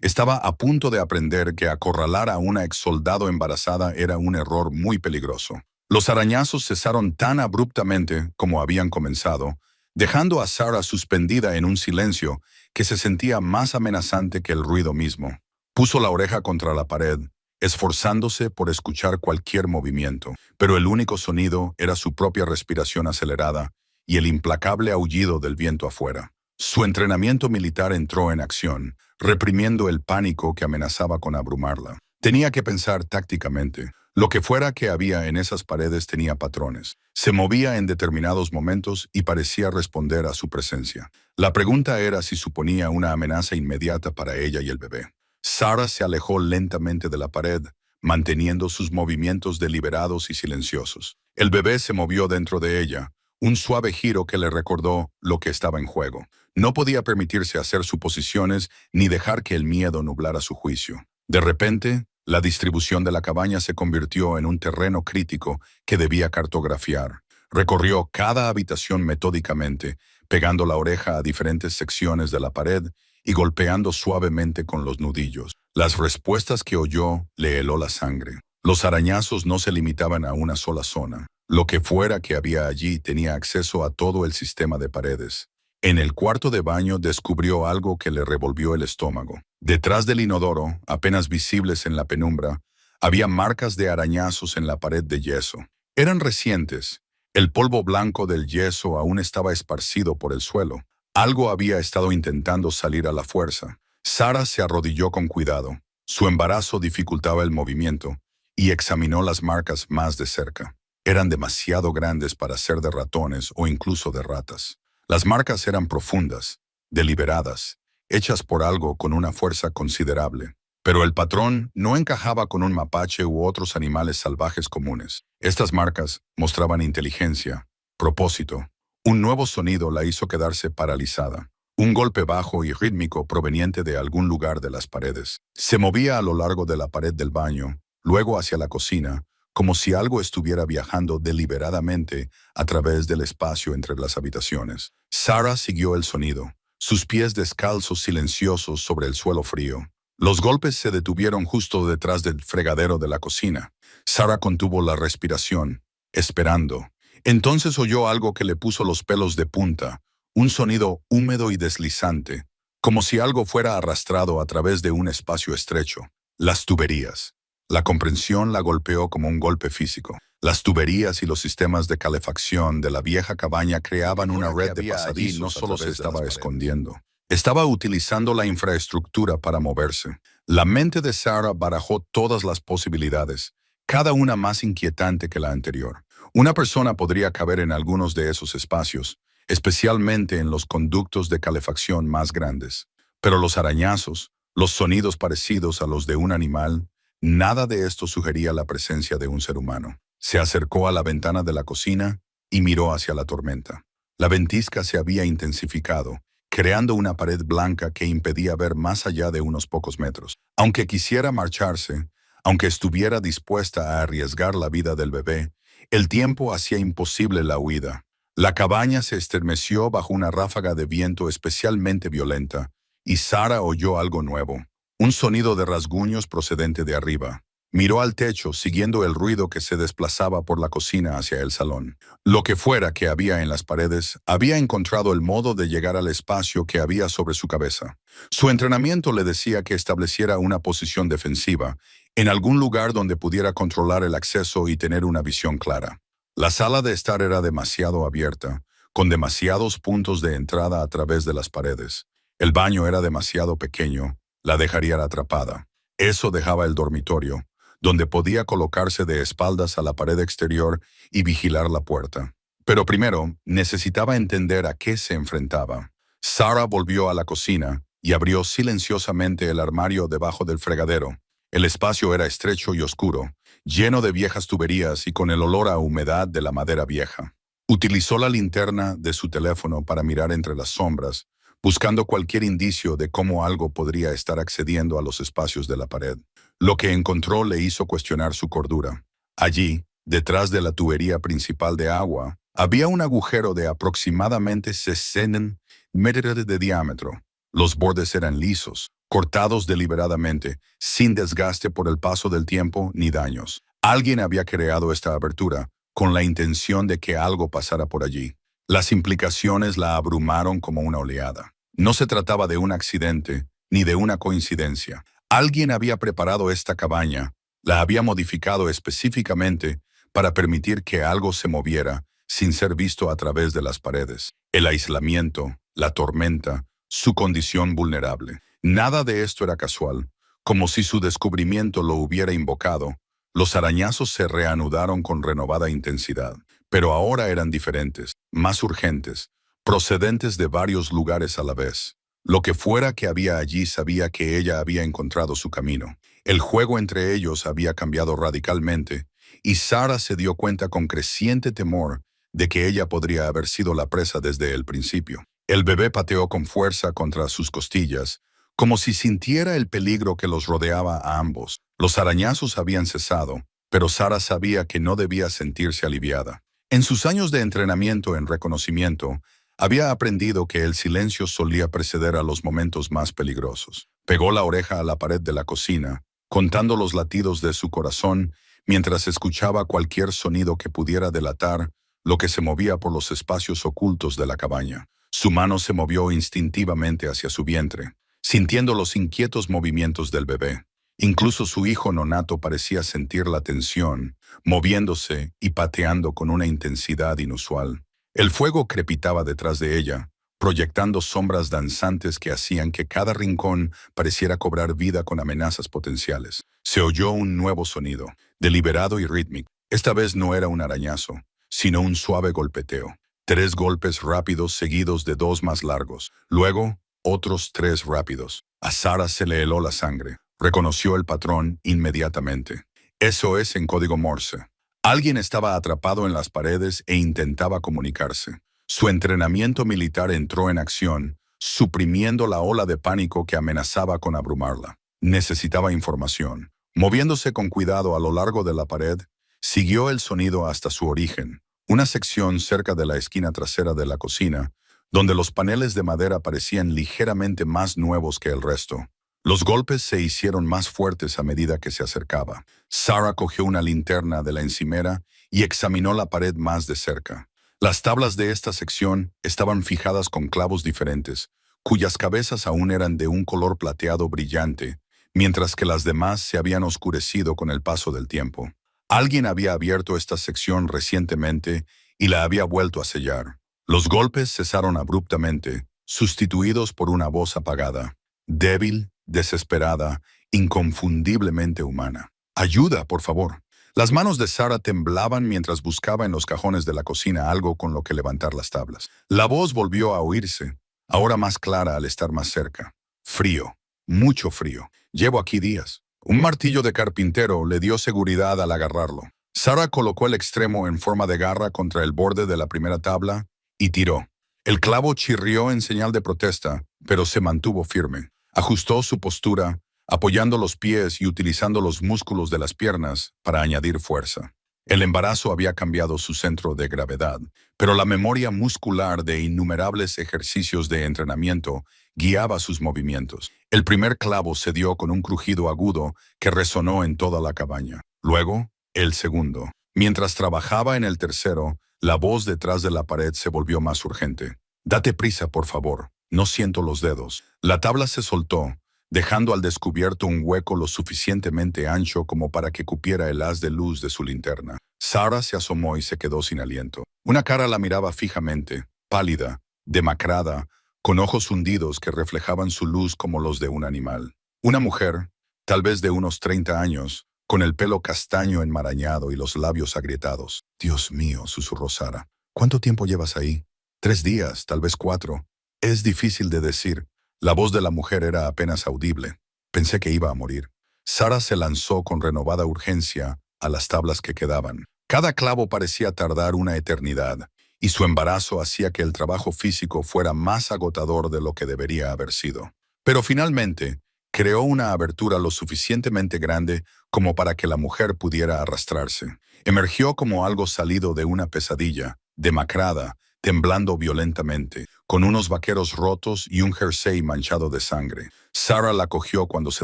estaba a punto de aprender que acorralar a una exsoldado embarazada era un error muy peligroso. Los arañazos cesaron tan abruptamente como habían comenzado, dejando a Sarah suspendida en un silencio que se sentía más amenazante que el ruido mismo. Puso la oreja contra la pared, esforzándose por escuchar cualquier movimiento, pero el único sonido era su propia respiración acelerada y el implacable aullido del viento afuera. Su entrenamiento militar entró en acción, reprimiendo el pánico que amenazaba con abrumarla. Tenía que pensar tácticamente. Lo que fuera que había en esas paredes tenía patrones. Se movía en determinados momentos y parecía responder a su presencia. La pregunta era si suponía una amenaza inmediata para ella y el bebé. Sarah se alejó lentamente de la pared, manteniendo sus movimientos deliberados y silenciosos. El bebé se movió dentro de ella, un suave giro que le recordó lo que estaba en juego. No podía permitirse hacer suposiciones ni dejar que el miedo nublara su juicio. De repente, La distribución de la cabaña se convirtió en un terreno crítico que debía cartografiar. Recorrió cada habitación metódicamente, pegando la oreja a diferentes secciones de la pared y golpeando suavemente con los nudillos. Las respuestas que oyó le heló la sangre. Los arañazos no se limitaban a una sola zona. Lo que fuera que había allí tenía acceso a todo el sistema de paredes. En el cuarto de baño descubrió algo que le revolvió el estómago. Detrás del inodoro, apenas visibles en la penumbra, había marcas de arañazos en la pared de yeso. Eran recientes. El polvo blanco del yeso aún estaba esparcido por el suelo. Algo había estado intentando salir a la fuerza. Sara se arrodilló con cuidado. Su embarazo dificultaba el movimiento y examinó las marcas más de cerca. Eran demasiado grandes para ser de ratones o incluso de ratas. Las marcas eran profundas, deliberadas, hechas por algo con una fuerza considerable. Pero el patrón no encajaba con un mapache u otros animales salvajes comunes. Estas marcas mostraban inteligencia, propósito. Un nuevo sonido la hizo quedarse paralizada. Un golpe bajo y rítmico proveniente de algún lugar de las paredes. Se movía a lo largo de la pared del baño, luego hacia la cocina, como si algo estuviera viajando deliberadamente a través del espacio entre las habitaciones. Sara siguió el sonido, sus pies descalzos silenciosos sobre el suelo frío. Los golpes se detuvieron justo detrás del fregadero de la cocina. Sara contuvo la respiración, esperando. Entonces oyó algo que le puso los pelos de punta, un sonido húmedo y deslizante, como si algo fuera arrastrado a través de un espacio estrecho. Las tuberías. La comprensión la golpeó como un golpe físico. Las tuberías y los sistemas de calefacción de la vieja cabaña creaban una red de pasadizos. No solo se estaba escondiendo. Estaba utilizando la infraestructura para moverse. La mente de Sara barajó todas las posibilidades, cada una más inquietante que la anterior. Una persona podría caber en algunos de esos espacios, especialmente en los conductos de calefacción más grandes. Pero los arañazos, los sonidos parecidos a los de un animal, nada de esto sugería la presencia de un ser humano. Se acercó a la ventana de la cocina y miró hacia la tormenta. La ventisca se había intensificado, creando una pared blanca que impedía ver más allá de unos pocos metros. Aunque quisiera marcharse, aunque estuviera dispuesta a arriesgar la vida del bebé, el tiempo hacía imposible la huida. La cabaña se estremeció bajo una ráfaga de viento especialmente violenta, y Sara oyó algo nuevo. Un sonido de rasguños procedente de arriba. Miró al techo, siguiendo el ruido que se desplazaba por la cocina hacia el salón. Lo que fuera que había en las paredes, había encontrado el modo de llegar al espacio que había sobre su cabeza. Su entrenamiento le decía que estableciera una posición defensiva, en algún lugar donde pudiera controlar el acceso y tener una visión clara. La sala de estar era demasiado abierta, con demasiados puntos de entrada a través de las paredes. El baño era demasiado pequeño. La dejaría atrapada. Eso dejaba el dormitorio, donde podía colocarse de espaldas a la pared exterior y vigilar la puerta. Pero primero, necesitaba entender a qué se enfrentaba. Sara volvió a la cocina y abrió silenciosamente el armario debajo del fregadero. El espacio era estrecho y oscuro, lleno de viejas tuberías y con el olor a humedad de la madera vieja. Utilizó la linterna de su teléfono para mirar entre las sombras, buscando cualquier indicio de cómo algo podría estar accediendo a los espacios de la pared. Lo que encontró le hizo cuestionar su cordura. Allí, detrás de la tubería principal de agua, había un agujero de aproximadamente 60 metros de diámetro. Los bordes eran lisos, cortados deliberadamente, sin desgaste por el paso del tiempo ni daños. Alguien había creado esta abertura, con la intención de que algo pasara por allí. Las implicaciones la abrumaron como una oleada. No se trataba de un accidente, ni de una coincidencia. Alguien había preparado esta cabaña, la había modificado específicamente para permitir que algo se moviera sin ser visto a través de las paredes. El aislamiento, la tormenta, su condición vulnerable. Nada de esto era casual, como si su descubrimiento lo hubiera invocado. Los arañazos se reanudaron con renovada intensidad. Pero ahora eran diferentes, más urgentes, procedentes de varios lugares a la vez. Lo que fuera que había allí sabía que ella había encontrado su camino. El juego entre ellos había cambiado radicalmente, y Sara se dio cuenta con creciente temor de que ella podría haber sido la presa desde el principio. El bebé pateó con fuerza contra sus costillas, como si sintiera el peligro que los rodeaba a ambos. Los arañazos habían cesado, pero Sarah sabía que no debía sentirse aliviada. En sus años de entrenamiento en reconocimiento, había aprendido que el silencio solía preceder a los momentos más peligrosos. Pegó la oreja a la pared de la cocina, contando los latidos de su corazón mientras escuchaba cualquier sonido que pudiera delatar lo que se movía por los espacios ocultos de la cabaña. Su mano se movió instintivamente hacia su vientre, sintiendo los inquietos movimientos del bebé. Incluso su hijo nonato parecía sentir la tensión, moviéndose y pateando con una intensidad inusual. El fuego crepitaba detrás de ella, proyectando sombras danzantes que hacían que cada rincón pareciera cobrar vida con amenazas potenciales. Se oyó un nuevo sonido, deliberado y rítmico. Esta vez no era un arañazo, sino un suave golpeteo. 3 golpes rápidos seguidos de 2 más largos. Luego, otros 3 rápidos. A Sarah se le heló la sangre. Reconoció el patrón inmediatamente. Eso es en código Morse. Alguien estaba atrapado en las paredes e intentaba comunicarse. Su entrenamiento militar entró en acción, suprimiendo la ola de pánico que amenazaba con abrumarla. Necesitaba información. Moviéndose con cuidado a lo largo de la pared, siguió el sonido hasta su origen, una sección cerca de la esquina trasera de la cocina, donde los paneles de madera parecían ligeramente más nuevos que el resto. Los golpes se hicieron más fuertes a medida que se acercaba. Sarah cogió una linterna de la encimera y examinó la pared más de cerca. Las tablas de esta sección estaban fijadas con clavos diferentes, cuyas cabezas aún eran de un color plateado brillante, mientras que las demás se habían oscurecido con el paso del tiempo. Alguien había abierto esta sección recientemente y la había vuelto a sellar. Los golpes cesaron abruptamente, sustituidos por una voz apagada, débil, desesperada, inconfundiblemente humana. «Ayuda, por favor». Las manos de Sarah temblaban mientras buscaba en los cajones de la cocina algo con lo que levantar las tablas. La voz volvió a oírse, ahora más clara al estar más cerca. «Frío, mucho frío. Llevo aquí días». Un martillo de carpintero le dio seguridad al agarrarlo. Sarah colocó el extremo en forma de garra contra el borde de la primera tabla y tiró. El clavo chirrió en señal de protesta, pero se mantuvo firme. Ajustó su postura, apoyando los pies y utilizando los músculos de las piernas para añadir fuerza. El embarazo había cambiado su centro de gravedad, pero la memoria muscular de innumerables ejercicios de entrenamiento guiaba sus movimientos. El primer clavo se dio con un crujido agudo que resonó en toda la cabaña. Luego, el segundo. Mientras trabajaba en el tercero, la voz detrás de la pared se volvió más urgente. «Date prisa, por favor. No siento los dedos». La tabla se soltó, dejando al descubierto un hueco lo suficientemente ancho como para que cupiera el haz de luz de su linterna. Sarah se asomó y se quedó sin aliento. Una cara la miraba fijamente, pálida, demacrada, con ojos hundidos que reflejaban su luz como los de un animal. Una mujer, tal vez de unos 30 años, con el pelo castaño enmarañado y los labios agrietados. «Dios mío», susurró Sarah. «¿Cuánto tiempo llevas ahí?» 3 días, tal vez 4. Es difícil de decir. La voz de la mujer era apenas audible. Pensé que iba a morir. Sarah se lanzó con renovada urgencia a las tablas que quedaban. Cada clavo parecía tardar una eternidad, y su embarazo hacía que el trabajo físico fuera más agotador de lo que debería haber sido. Pero finalmente, creó una abertura lo suficientemente grande como para que la mujer pudiera arrastrarse. Emergió como algo salido de una pesadilla, demacrada, temblando violentamente, con unos vaqueros rotos y un jersey manchado de sangre. Sarah la cogió cuando se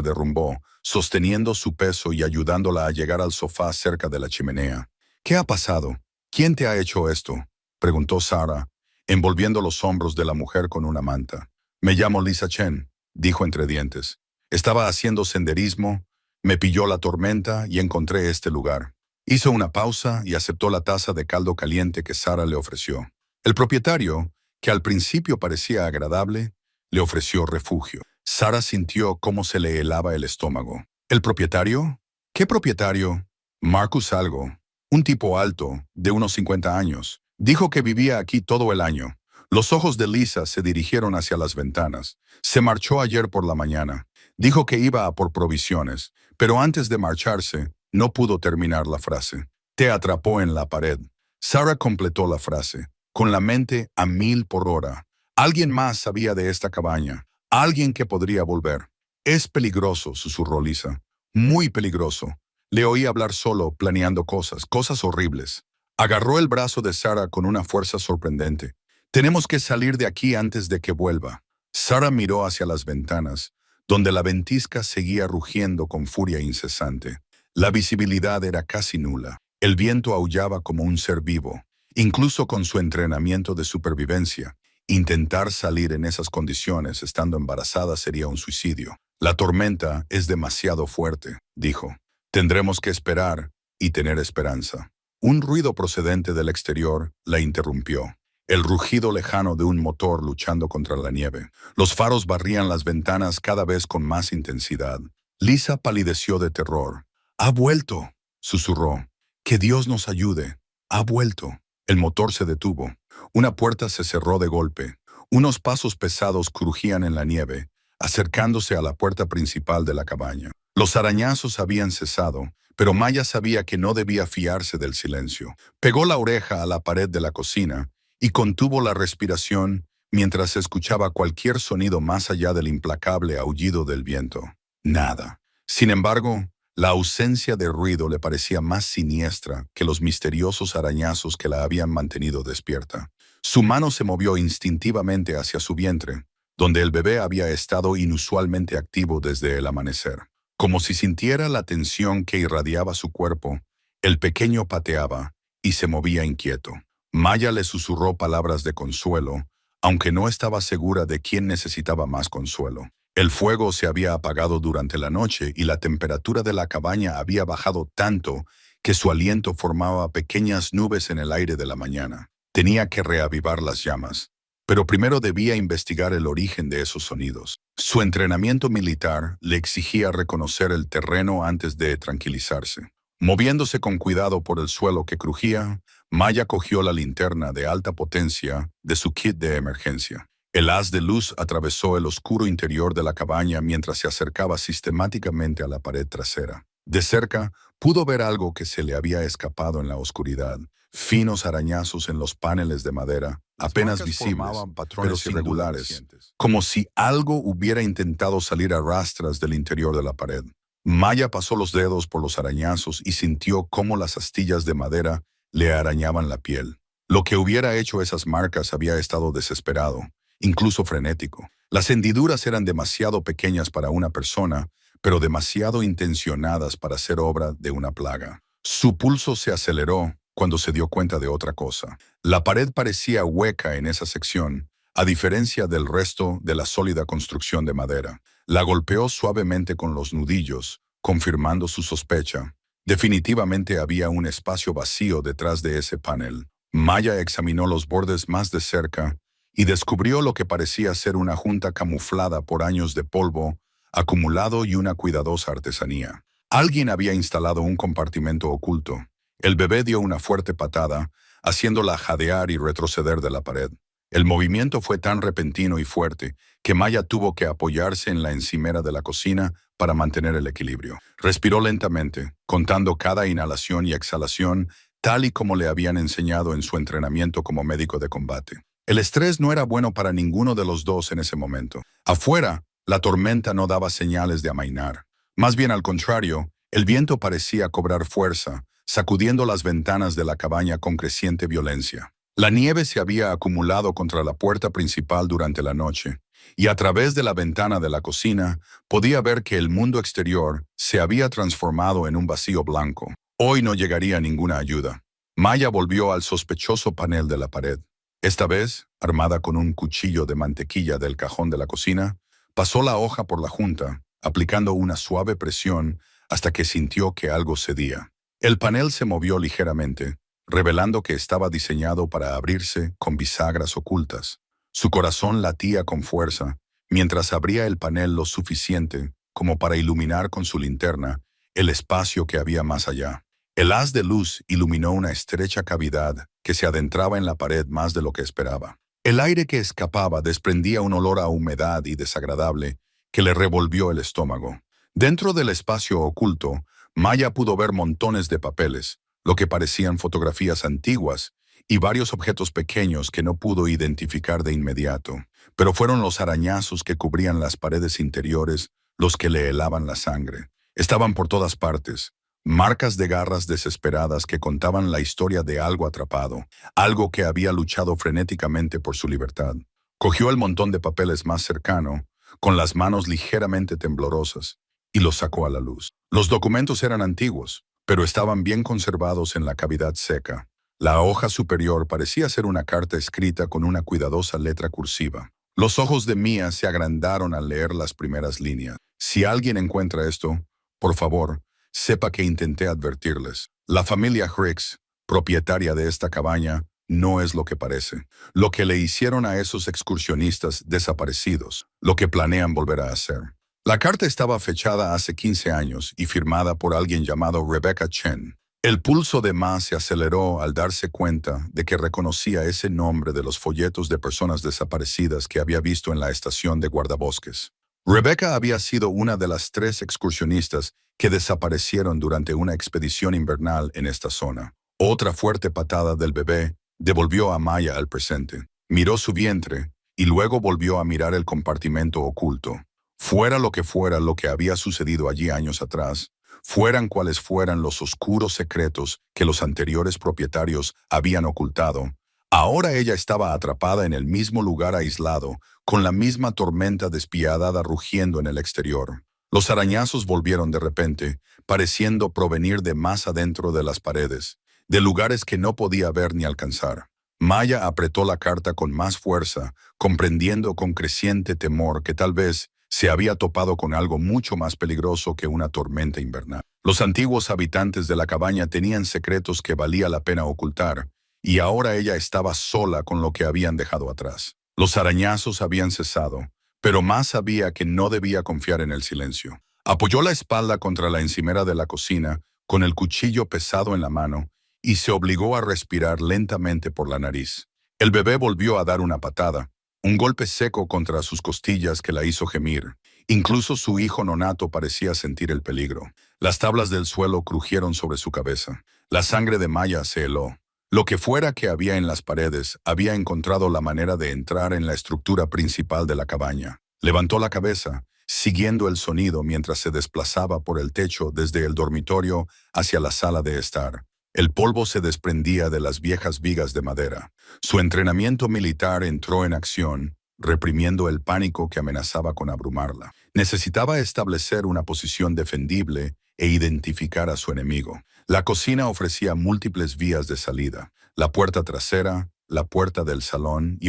derrumbó, sosteniendo su peso y ayudándola a llegar al sofá cerca de la chimenea. «¿Qué ha pasado? ¿Quién te ha hecho esto?», preguntó Sarah, envolviendo los hombros de la mujer con una manta. «Me llamo Lisa Chen», dijo entre dientes. «Estaba haciendo senderismo, me pilló la tormenta y encontré este lugar». Hizo una pausa y aceptó la taza de caldo caliente que Sarah le ofreció. El propietario, que al principio parecía agradable, le ofreció refugio. Sarah sintió cómo se le helaba el estómago. ¿El propietario? ¿Qué propietario? Marcus algo, un tipo alto, de unos 50 años. Dijo que vivía aquí todo el año. Los ojos de Lisa se dirigieron hacia las ventanas. Se marchó ayer por la mañana. Dijo que iba a por provisiones, pero antes de marcharse, no pudo terminar la frase. «Te atrapó en la pared». Sarah completó la frase, con la mente a 1000 por hora. Alguien más sabía de esta cabaña. Alguien que podría volver. Es peligroso, susurró Lisa. Muy peligroso. Le oí hablar solo, planeando cosas horribles. Agarró el brazo de Sara con una fuerza sorprendente. Tenemos que salir de aquí antes de que vuelva. Sara miró hacia las ventanas, donde la ventisca seguía rugiendo con furia incesante. La visibilidad era casi nula. El viento aullaba como un ser vivo. Incluso con su entrenamiento de supervivencia, intentar salir en esas condiciones estando embarazada sería un suicidio. La tormenta es demasiado fuerte, dijo. Tendremos que esperar y tener esperanza. Un ruido procedente del exterior la interrumpió. El rugido lejano de un motor luchando contra la nieve. Los faros barrían las ventanas cada vez con más intensidad. Lisa palideció de terror. «¡Ha vuelto!», susurró. «Que Dios nos ayude. Ha vuelto». El motor se detuvo. Una puerta se cerró de golpe. Unos pasos pesados crujían en la nieve, acercándose a la puerta principal de la cabaña. Los arañazos habían cesado, pero Maya sabía que no debía fiarse del silencio. Pegó la oreja a la pared de la cocina y contuvo la respiración mientras escuchaba cualquier sonido más allá del implacable aullido del viento. Nada. Sin embargo, la ausencia de ruido le parecía más siniestra que los misteriosos arañazos que la habían mantenido despierta. Su mano se movió instintivamente hacia su vientre, donde el bebé había estado inusualmente activo desde el amanecer. Como si sintiera la tensión que irradiaba su cuerpo, el pequeño pateaba y se movía inquieto. Maya le susurró palabras de consuelo, aunque no estaba segura de quién necesitaba más consuelo. El fuego se había apagado durante la noche y la temperatura de la cabaña había bajado tanto que su aliento formaba pequeñas nubes en el aire de la mañana. Tenía que reavivar las llamas, pero primero debía investigar el origen de esos sonidos. Su entrenamiento militar le exigía reconocer el terreno antes de tranquilizarse. Moviéndose con cuidado por el suelo que crujía, Maya cogió la linterna de alta potencia de su kit de emergencia. El haz de luz atravesó el oscuro interior de la cabaña mientras se acercaba sistemáticamente a la pared trasera. De cerca, pudo ver algo que se le había escapado en la oscuridad. Finos arañazos en los paneles de madera, apenas visibles, pero irregulares, como si algo hubiera intentado salir a rastras del interior de la pared. Maya pasó los dedos por los arañazos y sintió cómo las astillas de madera le arañaban la piel. Lo que hubiera hecho esas marcas había estado desesperado, incluso frenético. Las hendiduras eran demasiado pequeñas para una persona, pero demasiado intencionadas para ser obra de una plaga. Su pulso se aceleró cuando se dio cuenta de otra cosa. La pared parecía hueca en esa sección, a diferencia del resto de la sólida construcción de madera. La golpeó suavemente con los nudillos, confirmando su sospecha. Definitivamente había un espacio vacío detrás de ese panel. Maya examinó los bordes más de cerca y descubrió lo que parecía ser una junta camuflada por años de polvo acumulado y una cuidadosa artesanía. Alguien había instalado un compartimento oculto. El bebé dio una fuerte patada, haciéndola jadear y retroceder de la pared. El movimiento fue tan repentino y fuerte que Maya tuvo que apoyarse en la encimera de la cocina para mantener el equilibrio. Respiró lentamente, contando cada inhalación y exhalación, tal y como le habían enseñado en su entrenamiento como médico de combate. El estrés no era bueno para ninguno de los dos en ese momento. Afuera, la tormenta no daba señales de amainar. Más bien al contrario, el viento parecía cobrar fuerza, sacudiendo las ventanas de la cabaña con creciente violencia. La nieve se había acumulado contra la puerta principal durante la noche, y a través de la ventana de la cocina podía ver que el mundo exterior se había transformado en un vacío blanco. Hoy no llegaría ninguna ayuda. Maya volvió al sospechoso panel de la pared. Esta vez, armada con un cuchillo de mantequilla del cajón de la cocina, pasó la hoja por la junta, aplicando una suave presión hasta que sintió que algo cedía. El panel se movió ligeramente, revelando que estaba diseñado para abrirse con bisagras ocultas. Su corazón latía con fuerza, mientras abría el panel lo suficiente como para iluminar con su linterna el espacio que había más allá. El haz de luz iluminó una estrecha cavidad que se adentraba en la pared más de lo que esperaba. El aire que escapaba desprendía un olor a humedad y desagradable que le revolvió el estómago. Dentro del espacio oculto, Maya pudo ver montones de papeles, lo que parecían fotografías antiguas, y varios objetos pequeños que no pudo identificar de inmediato, pero fueron los arañazos que cubrían las paredes interiores los que le helaban la sangre. Estaban por todas partes, marcas de garras desesperadas que contaban la historia de algo atrapado, algo que había luchado frenéticamente por su libertad. Cogió el montón de papeles más cercano, con las manos ligeramente temblorosas, y los sacó a la luz. Los documentos eran antiguos, pero estaban bien conservados en la cavidad seca. La hoja superior parecía ser una carta escrita con una cuidadosa letra cursiva. Los ojos de Mia se agrandaron al leer las primeras líneas. Si alguien encuentra esto, por favor, sepa que intenté advertirles. La familia Hicks, propietaria de esta cabaña, no es lo que parece. Lo que le hicieron a esos excursionistas desaparecidos, lo que planean volver a hacer. La carta estaba fechada hace 15 años y firmada por alguien llamado Rebecca Chen. El pulso de Ma se aceleró al darse cuenta de que reconocía ese nombre de los folletos de personas desaparecidas que había visto en la estación de guardabosques. Rebecca había sido una de las 3 excursionistas que desaparecieron durante una expedición invernal en esta zona. Otra fuerte patada del bebé devolvió a Maya al presente. Miró su vientre y luego volvió a mirar el compartimento oculto. Fuera lo que había sucedido allí años atrás, fueran cuales fueran los oscuros secretos que los anteriores propietarios habían ocultado, ahora ella estaba atrapada en el mismo lugar aislado, con la misma tormenta despiadada rugiendo en el exterior. Los arañazos volvieron de repente, pareciendo provenir de más adentro de las paredes, de lugares que no podía ver ni alcanzar. Maya apretó la carta con más fuerza, comprendiendo con creciente temor que tal vez se había topado con algo mucho más peligroso que una tormenta invernal. Los antiguos habitantes de la cabaña tenían secretos que valía la pena ocultar, y ahora ella estaba sola con lo que habían dejado atrás. Los arañazos habían cesado, pero más sabía que no debía confiar en el silencio. Apoyó la espalda contra la encimera de la cocina, con el cuchillo pesado en la mano, y se obligó a respirar lentamente por la nariz. El bebé volvió a dar una patada, un golpe seco contra sus costillas que la hizo gemir. Incluso su hijo nonato parecía sentir el peligro. Las tablas del suelo crujieron sobre su cabeza. La sangre de Maya se heló. Lo que fuera que había en las paredes había encontrado la manera de entrar en la estructura principal de la cabaña. Levantó la cabeza, siguiendo el sonido mientras se desplazaba por el techo desde el dormitorio hacia la sala de estar. El polvo se desprendía de las viejas vigas de madera. Su entrenamiento militar entró en acción, reprimiendo el pánico que amenazaba con abrumarla. Necesitaba establecer una posición defendible e identificar a su enemigo. La cocina ofrecía múltiples vías de salida. La puerta trasera, la puerta del salón y,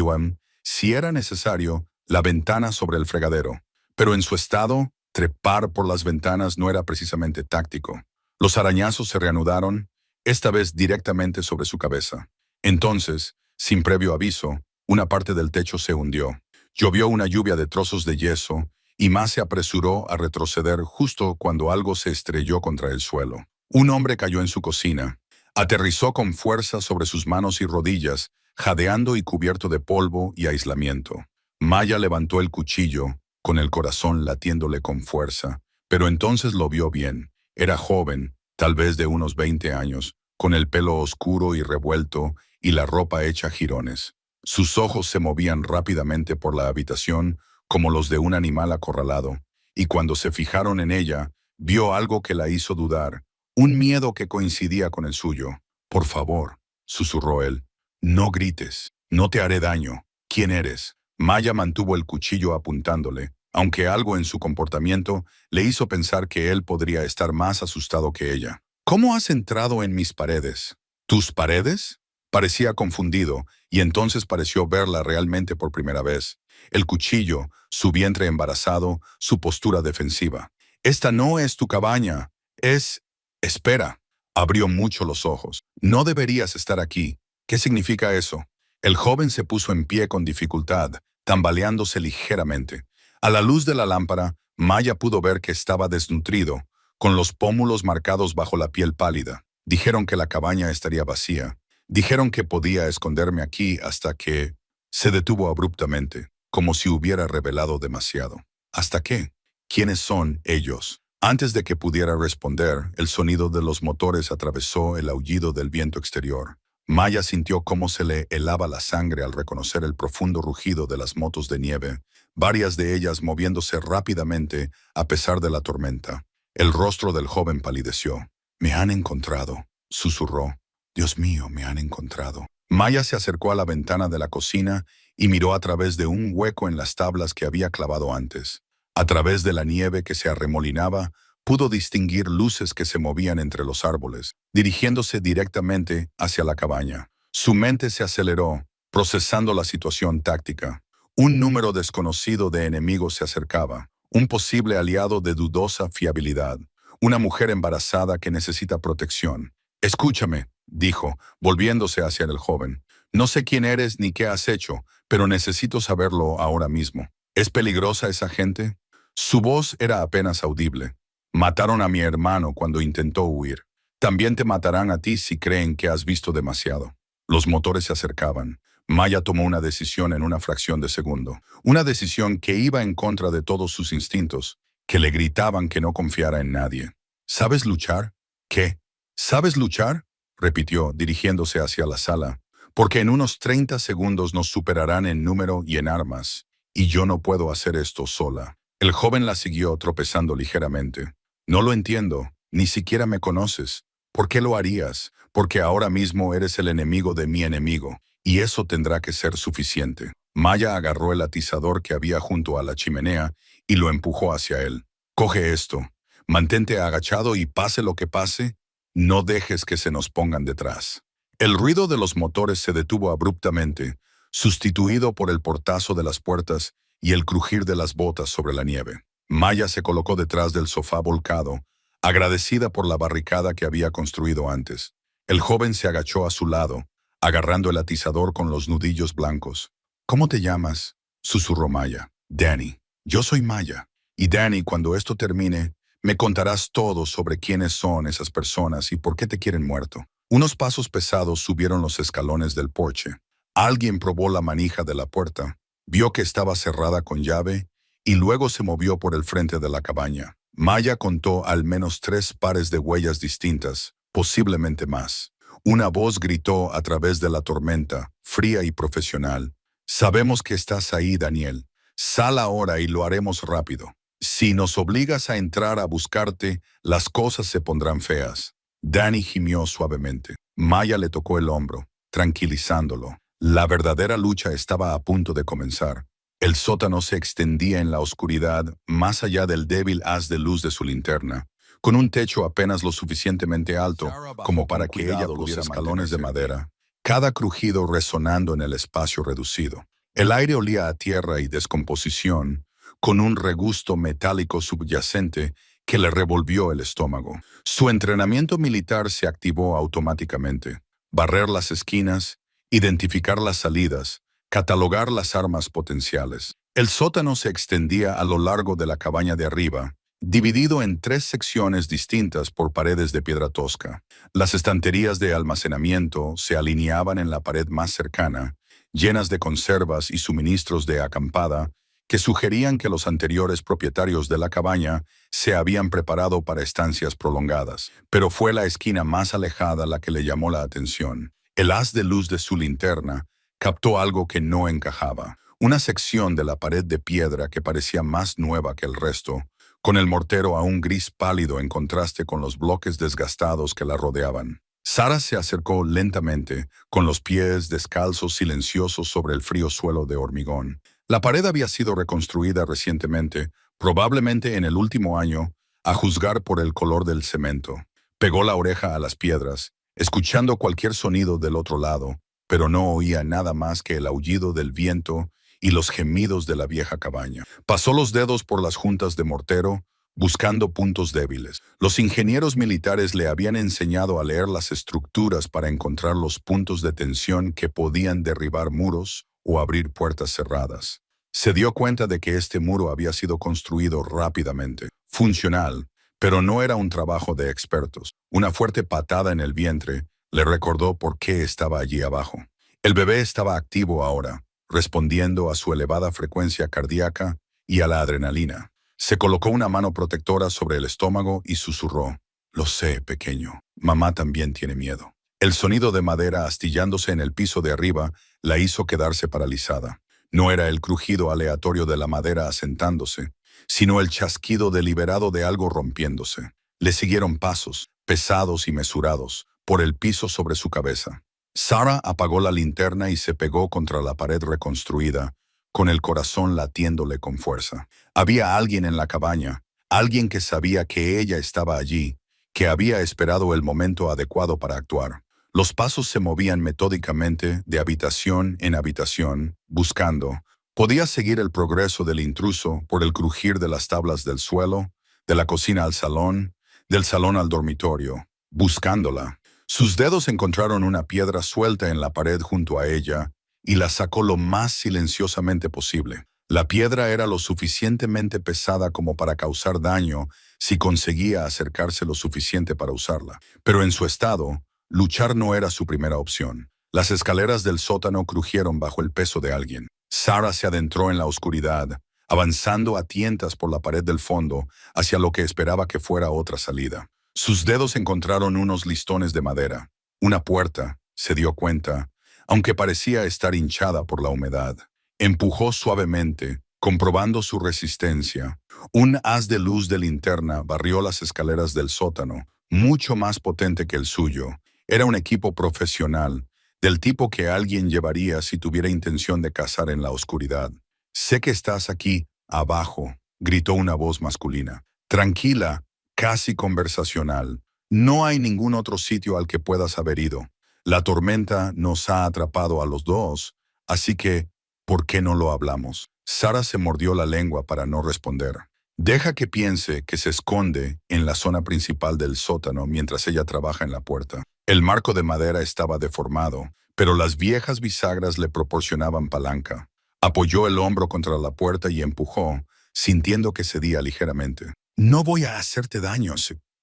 si era necesario, la ventana sobre el fregadero. Pero en su estado, trepar por las ventanas no era precisamente táctico. Los arañazos se reanudaron, esta vez directamente sobre su cabeza. Entonces, sin previo aviso, una parte del techo se hundió. Llovió una lluvia de trozos de yeso, y Ma se apresuró a retroceder justo cuando algo se estrelló contra el suelo. Un hombre cayó en su cocina. Aterrizó con fuerza sobre sus manos y rodillas, jadeando y cubierto de polvo y aislamiento. Maya levantó el cuchillo, con el corazón latiéndole con fuerza, pero entonces lo vio bien. Era joven, tal vez de unos 20 años, con el pelo oscuro y revuelto y la ropa hecha jirones. Sus ojos se movían rápidamente por la habitación como los de un animal acorralado, y cuando se fijaron en ella, vio algo que la hizo dudar, un miedo que coincidía con el suyo. «Por favor», susurró él, «no grites, no te haré daño. ¿Quién eres?» Maya mantuvo el cuchillo apuntándole, aunque algo en su comportamiento le hizo pensar que él podría estar más asustado que ella. «¿Cómo has entrado en mis paredes?» «¿Tus paredes?» Parecía confundido, y entonces pareció verla realmente por primera vez. El cuchillo, su vientre embarazado, su postura defensiva. «Esta no es tu cabaña, es...» «Espera». Abrió mucho los ojos. «No deberías estar aquí». «¿Qué significa eso?» El joven se puso en pie con dificultad, tambaleándose ligeramente. A la luz de la lámpara, Maya pudo ver que estaba desnutrido, con los pómulos marcados bajo la piel pálida. Dijeron que la cabaña estaría vacía. Dijeron que podía esconderme aquí hasta que... Se detuvo abruptamente, como si hubiera revelado demasiado. ¿Hasta qué? ¿Quiénes son ellos? Antes de que pudiera responder, el sonido de los motores atravesó el aullido del viento exterior. Maya sintió cómo se le helaba la sangre al reconocer el profundo rugido de las motos de nieve, varias de ellas moviéndose rápidamente a pesar de la tormenta. El rostro del joven palideció. «Me han encontrado», susurró. «Dios mío, me han encontrado». Maya se acercó a la ventana de la cocina y miró a través de un hueco en las tablas que había clavado antes. A través de la nieve que se arremolinaba, pudo distinguir luces que se movían entre los árboles, dirigiéndose directamente hacia la cabaña. Su mente se aceleró, procesando la situación táctica. Un número desconocido de enemigos se acercaba, un posible aliado de dudosa fiabilidad, una mujer embarazada que necesita protección. «Escúchame», dijo, volviéndose hacia el joven. «No sé quién eres ni qué has hecho, pero necesito saberlo ahora mismo. ¿Es peligrosa esa gente?» Su voz era apenas audible. «Mataron a mi hermano cuando intentó huir. También te matarán a ti si creen que has visto demasiado». Los motores se acercaban. Maya tomó una decisión en una fracción de segundo. Una decisión que iba en contra de todos sus instintos, que le gritaban que no confiara en nadie. «¿Sabes luchar?» «¿Qué? ¿Sabes luchar?», repitió, dirigiéndose hacia la sala. «Porque en unos 30 segundos nos superarán en número y en armas, y yo no puedo hacer esto sola». El joven la siguió tropezando ligeramente. «No lo entiendo, ni siquiera me conoces. ¿Por qué lo harías? Porque ahora mismo eres el enemigo de mi enemigo, y eso tendrá que ser suficiente». Maya agarró el atizador que había junto a la chimenea y lo empujó hacia él. «Coge esto. Mantente agachado y pase lo que pase, no dejes que se nos pongan detrás». El ruido de los motores se detuvo abruptamente, sustituido por el portazo de las puertas y el crujir de las botas sobre la nieve. Maya se colocó detrás del sofá volcado, agradecida por la barricada que había construido antes. El joven se agachó a su lado, agarrando el atizador con los nudillos blancos. «¿Cómo te llamas?», susurró Maya. «Danny. Yo soy Maya. Y Danny, cuando esto termine, me contarás todo sobre quiénes son esas personas y por qué te quieren muerto». Unos pasos pesados subieron los escalones del porche. Alguien probó la manija de la puerta, vio que estaba cerrada con llave y luego se movió por el frente de la cabaña. Maya contó al menos 3 pares de huellas distintas, posiblemente más. Una voz gritó a través de la tormenta, fría y profesional. «Sabemos que estás ahí, Daniel. Sal ahora y lo haremos rápido. Si nos obligas a entrar a buscarte, las cosas se pondrán feas». Danny gimió suavemente. Maya le tocó el hombro, tranquilizándolo. La verdadera lucha estaba a punto de comenzar. El sótano se extendía en la oscuridad, más allá del débil haz de luz de su linterna, con un techo apenas lo suficientemente alto como para que ella pudiera escalones de madera, cada crujido resonando en el espacio reducido. El aire olía a tierra y descomposición, con un regusto metálico subyacente que le revolvió el estómago. Su entrenamiento militar se activó automáticamente. Barrer las esquinas, identificar las salidas, catalogar las armas potenciales. El sótano se extendía a lo largo de la cabaña de arriba, dividido en 3 secciones distintas por paredes de piedra tosca. Las estanterías de almacenamiento se alineaban en la pared más cercana, llenas de conservas y suministros de acampada, que sugerían que los anteriores propietarios de la cabaña se habían preparado para estancias prolongadas. Pero fue la esquina más alejada la que le llamó la atención. El haz de luz de su linterna captó algo que no encajaba. Una sección de la pared de piedra que parecía más nueva que el resto, con el mortero aún gris pálido en contraste con los bloques desgastados que la rodeaban. Sara se acercó lentamente, con los pies descalzos silenciosos sobre el frío suelo de hormigón. La pared había sido reconstruida recientemente, probablemente en el último año, a juzgar por el color del cemento. Pegó la oreja a las piedras, escuchando cualquier sonido del otro lado, pero no oía nada más que el aullido del viento y los gemidos de la vieja cabaña. Pasó los dedos por las juntas de mortero, buscando puntos débiles. Los ingenieros militares le habían enseñado a leer las estructuras para encontrar los puntos de tensión que podían derribar muros o abrir puertas cerradas. Se dio cuenta de que este muro había sido construido rápidamente, funcional, pero no era un trabajo de expertos. Una fuerte patada en el vientre le recordó por qué estaba allí abajo. El bebé estaba activo ahora, respondiendo a su elevada frecuencia cardíaca y a la adrenalina. Se colocó una mano protectora sobre el estómago y susurró: «Lo sé, pequeño. Mamá también tiene miedo». El sonido de madera astillándose en el piso de arriba la hizo quedarse paralizada. No era el crujido aleatorio de la madera asentándose, sino el chasquido deliberado de algo rompiéndose. Le siguieron pasos, pesados y mesurados, por el piso sobre su cabeza. Sarah apagó la linterna y se pegó contra la pared reconstruida, con el corazón latiéndole con fuerza. Había alguien en la cabaña, alguien que sabía que ella estaba allí, que había esperado el momento adecuado para actuar. Los pasos se movían metódicamente de habitación en habitación, buscando. Podía seguir el progreso del intruso por el crujir de las tablas del suelo, de la cocina al salón, del salón al dormitorio, buscándola. Sus dedos encontraron una piedra suelta en la pared junto a ella y la sacó lo más silenciosamente posible. La piedra era lo suficientemente pesada como para causar daño si conseguía acercarse lo suficiente para usarla. Pero en su estado, luchar no era su primera opción. Las escaleras del sótano crujieron bajo el peso de alguien. Sarah se adentró en la oscuridad, avanzando a tientas por la pared del fondo hacia lo que esperaba que fuera otra salida. Sus dedos encontraron unos listones de madera. Una puerta, se dio cuenta, aunque parecía estar hinchada por la humedad. Empujó suavemente, comprobando su resistencia. Un haz de luz de linterna barrió las escaleras del sótano, mucho más potente que el suyo. Era un equipo profesional, del tipo que alguien llevaría si tuviera intención de cazar en la oscuridad. «Sé que estás aquí, abajo», gritó una voz masculina. Tranquila, casi conversacional. «No hay ningún otro sitio al que puedas haber ido. La tormenta nos ha atrapado a los dos, así que, ¿por qué no lo hablamos?» Sarah se mordió la lengua para no responder. Deja que piense que se esconde en la zona principal del sótano mientras ella trabaja en la puerta. El marco de madera estaba deformado, pero las viejas bisagras le proporcionaban palanca. Apoyó el hombro contra la puerta y empujó, sintiendo que cedía ligeramente. «No voy a hacerte daño»,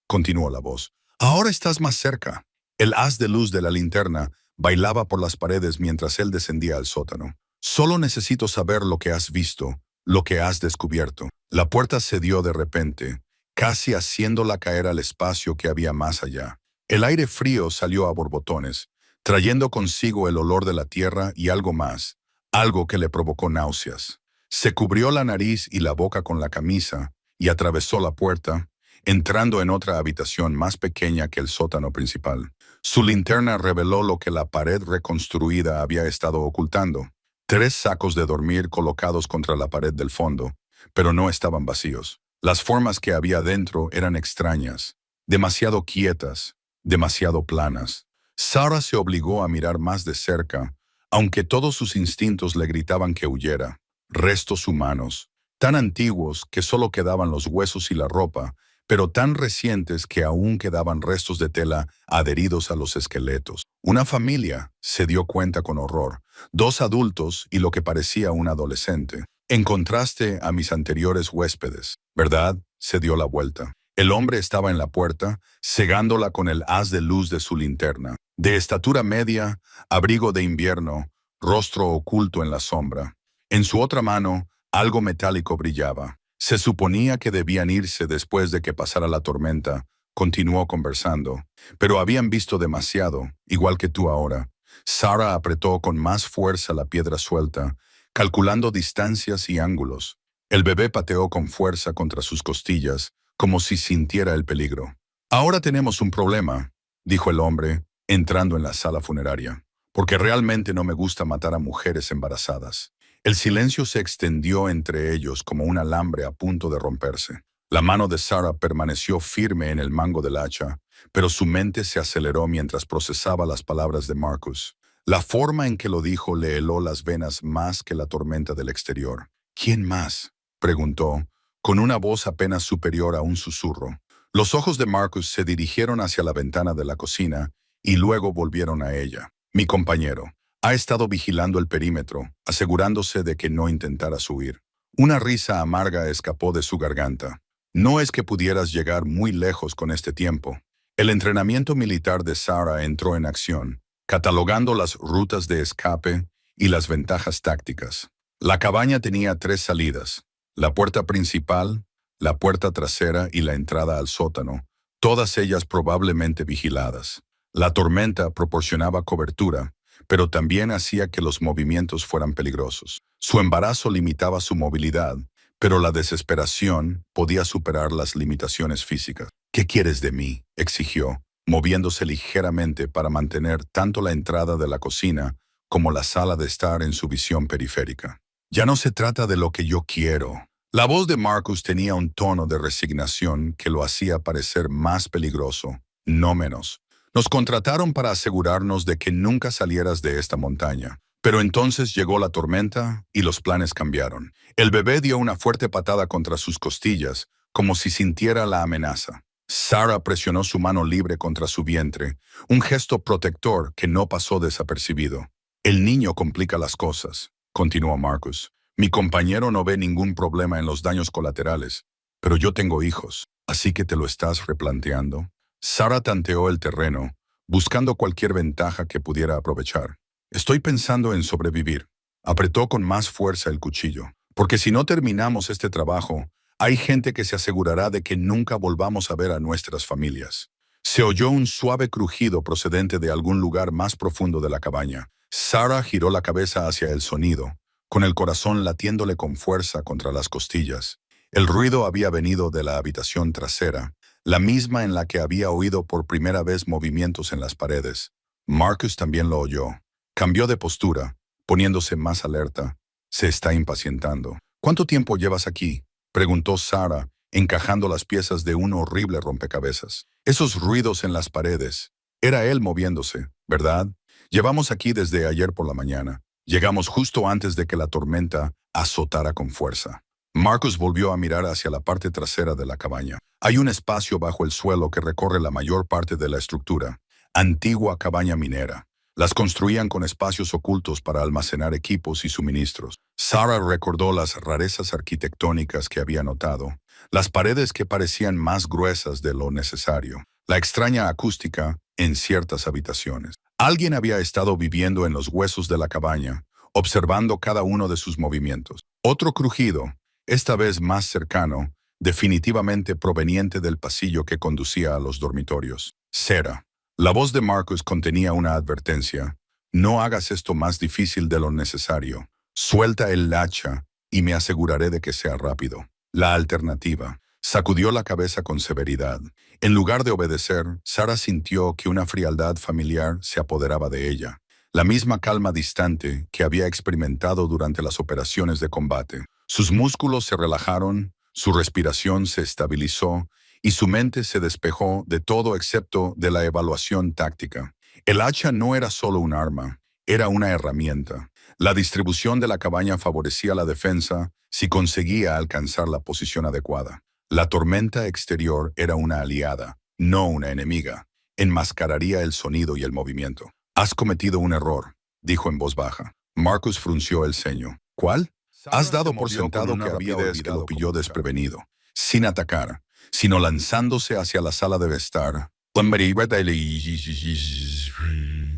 continuó la voz. «Ahora estás más cerca». El haz de luz de la linterna bailaba por las paredes mientras él descendía al sótano. «Solo necesito saber lo que has visto, lo que has descubierto». La puerta cedió de repente, casi haciéndola caer al espacio que había más allá. El aire frío salió a borbotones, trayendo consigo el olor de la tierra y algo más, algo que le provocó náuseas. Se cubrió la nariz y la boca con la camisa y atravesó la puerta, entrando en otra habitación más pequeña que el sótano principal. Su linterna reveló lo que la pared reconstruida había estado ocultando. 3 sacos de dormir colocados contra la pared del fondo, pero no estaban vacíos. Las formas que había dentro eran extrañas, demasiado quietas, demasiado planas. Sarah se obligó a mirar más de cerca, aunque todos sus instintos le gritaban que huyera. Restos humanos, tan antiguos que solo quedaban los huesos y la ropa, pero tan recientes que aún quedaban restos de tela adheridos a los esqueletos. Una familia, se dio cuenta con horror, 2 adultos y lo que parecía un adolescente. En contraste a mis anteriores huéspedes, ¿verdad? Se dio la vuelta. El hombre estaba en la puerta, cegándola con el haz de luz de su linterna. De estatura media, abrigo de invierno, rostro oculto en la sombra. En su otra mano, algo metálico brillaba. Se suponía que debían irse después de que pasara la tormenta. Continuó conversando. Pero habían visto demasiado, igual que tú ahora. Sarah apretó con más fuerza la piedra suelta, calculando distancias y ángulos. El bebé pateó con fuerza contra sus costillas, como si sintiera el peligro. «Ahora tenemos un problema», dijo el hombre, entrando en la sala funeraria, «porque realmente no me gusta matar a mujeres embarazadas». El silencio se extendió entre ellos como un alambre a punto de romperse. La mano de Sarah permaneció firme en el mango del hacha, pero su mente se aceleró mientras procesaba las palabras de Marcus. La forma en que lo dijo le heló las venas más que la tormenta del exterior. «¿Quién más?», preguntó, con una voz apenas superior a un susurro. Los ojos de Marcus se dirigieron hacia la ventana de la cocina y luego volvieron a ella. «Mi compañero. Ha estado vigilando el perímetro, asegurándose de que no intentaras huir». Una risa amarga escapó de su garganta. «No es que pudieras llegar muy lejos con este tiempo». El entrenamiento militar de Sarah entró en acción, catalogando las rutas de escape y las ventajas tácticas. La cabaña tenía 3 salidas: la puerta principal, la puerta trasera y la entrada al sótano, todas ellas probablemente vigiladas. La tormenta proporcionaba cobertura, pero también hacía que los movimientos fueran peligrosos. Su embarazo limitaba su movilidad, pero la desesperación podía superar las limitaciones físicas. ¿Qué quieres de mí?, exigió, moviéndose ligeramente para mantener tanto la entrada de la cocina como la sala de estar en su visión periférica. Ya no se trata de lo que yo quiero. La voz de Marcus tenía un tono de resignación que lo hacía parecer más peligroso, no menos. Nos contrataron para asegurarnos de que nunca salieras de esta montaña. Pero entonces llegó la tormenta y los planes cambiaron. El bebé dio una fuerte patada contra sus costillas, como si sintiera la amenaza. Sarah presionó su mano libre contra su vientre, un gesto protector que no pasó desapercibido. El niño complica las cosas, continuó Marcus. Mi compañero no ve ningún problema en los daños colaterales, pero yo tengo hijos, así que te lo estás replanteando. Sarah tanteó el terreno, buscando cualquier ventaja que pudiera aprovechar. Estoy pensando en sobrevivir. Apretó con más fuerza el cuchillo. Porque si no terminamos este trabajo, hay gente que se asegurará de que nunca volvamos a ver a nuestras familias. Se oyó un suave crujido procedente de algún lugar más profundo de la cabaña. Sarah giró la cabeza hacia el sonido, con el corazón latiéndole con fuerza contra las costillas. El ruido había venido de la habitación trasera, la misma en la que había oído por primera vez movimientos en las paredes. Marcus también lo oyó. Cambió de postura, poniéndose más alerta. Se está impacientando. ¿Cuánto tiempo llevas aquí?, preguntó Sarah, encajando las piezas de un horrible rompecabezas. Esos ruidos en las paredes. Era él moviéndose, ¿verdad? Llevamos aquí desde ayer por la mañana. Llegamos justo antes de que la tormenta azotara con fuerza. Marcus volvió a mirar hacia la parte trasera de la cabaña. Hay un espacio bajo el suelo que recorre la mayor parte de la estructura. Antigua cabaña minera. Las construían con espacios ocultos para almacenar equipos y suministros. Sarah recordó las rarezas arquitectónicas que había notado, las paredes que parecían más gruesas de lo necesario, la extraña acústica en ciertas habitaciones. Alguien había estado viviendo en los huesos de la cabaña, observando cada uno de sus movimientos. Otro crujido, esta vez más cercano, definitivamente proveniente del pasillo que conducía a los dormitorios. Sarah. La voz de Marcus contenía una advertencia. No hagas esto más difícil de lo necesario. Suelta el hacha y me aseguraré de que sea rápido. La alternativa. Sacudió la cabeza con severidad. En lugar de obedecer, Sarah sintió que una frialdad familiar se apoderaba de ella. La misma calma distante que había experimentado durante las operaciones de combate. Sus músculos se relajaron, su respiración se estabilizó, y su mente se despejó de todo excepto de la evaluación táctica. El hacha no era solo un arma, era una herramienta. La distribución de la cabaña favorecía la defensa si conseguía alcanzar la posición adecuada. La tormenta exterior era una aliada, no una enemiga. Enmascararía el sonido y el movimiento. Has cometido un error, dijo en voz baja. Marcus frunció el ceño. ¿Cuál? Has dado por sentado que había vez que lo pilló desprevenido, sin atacar, sino lanzándose hacia la sala de estar,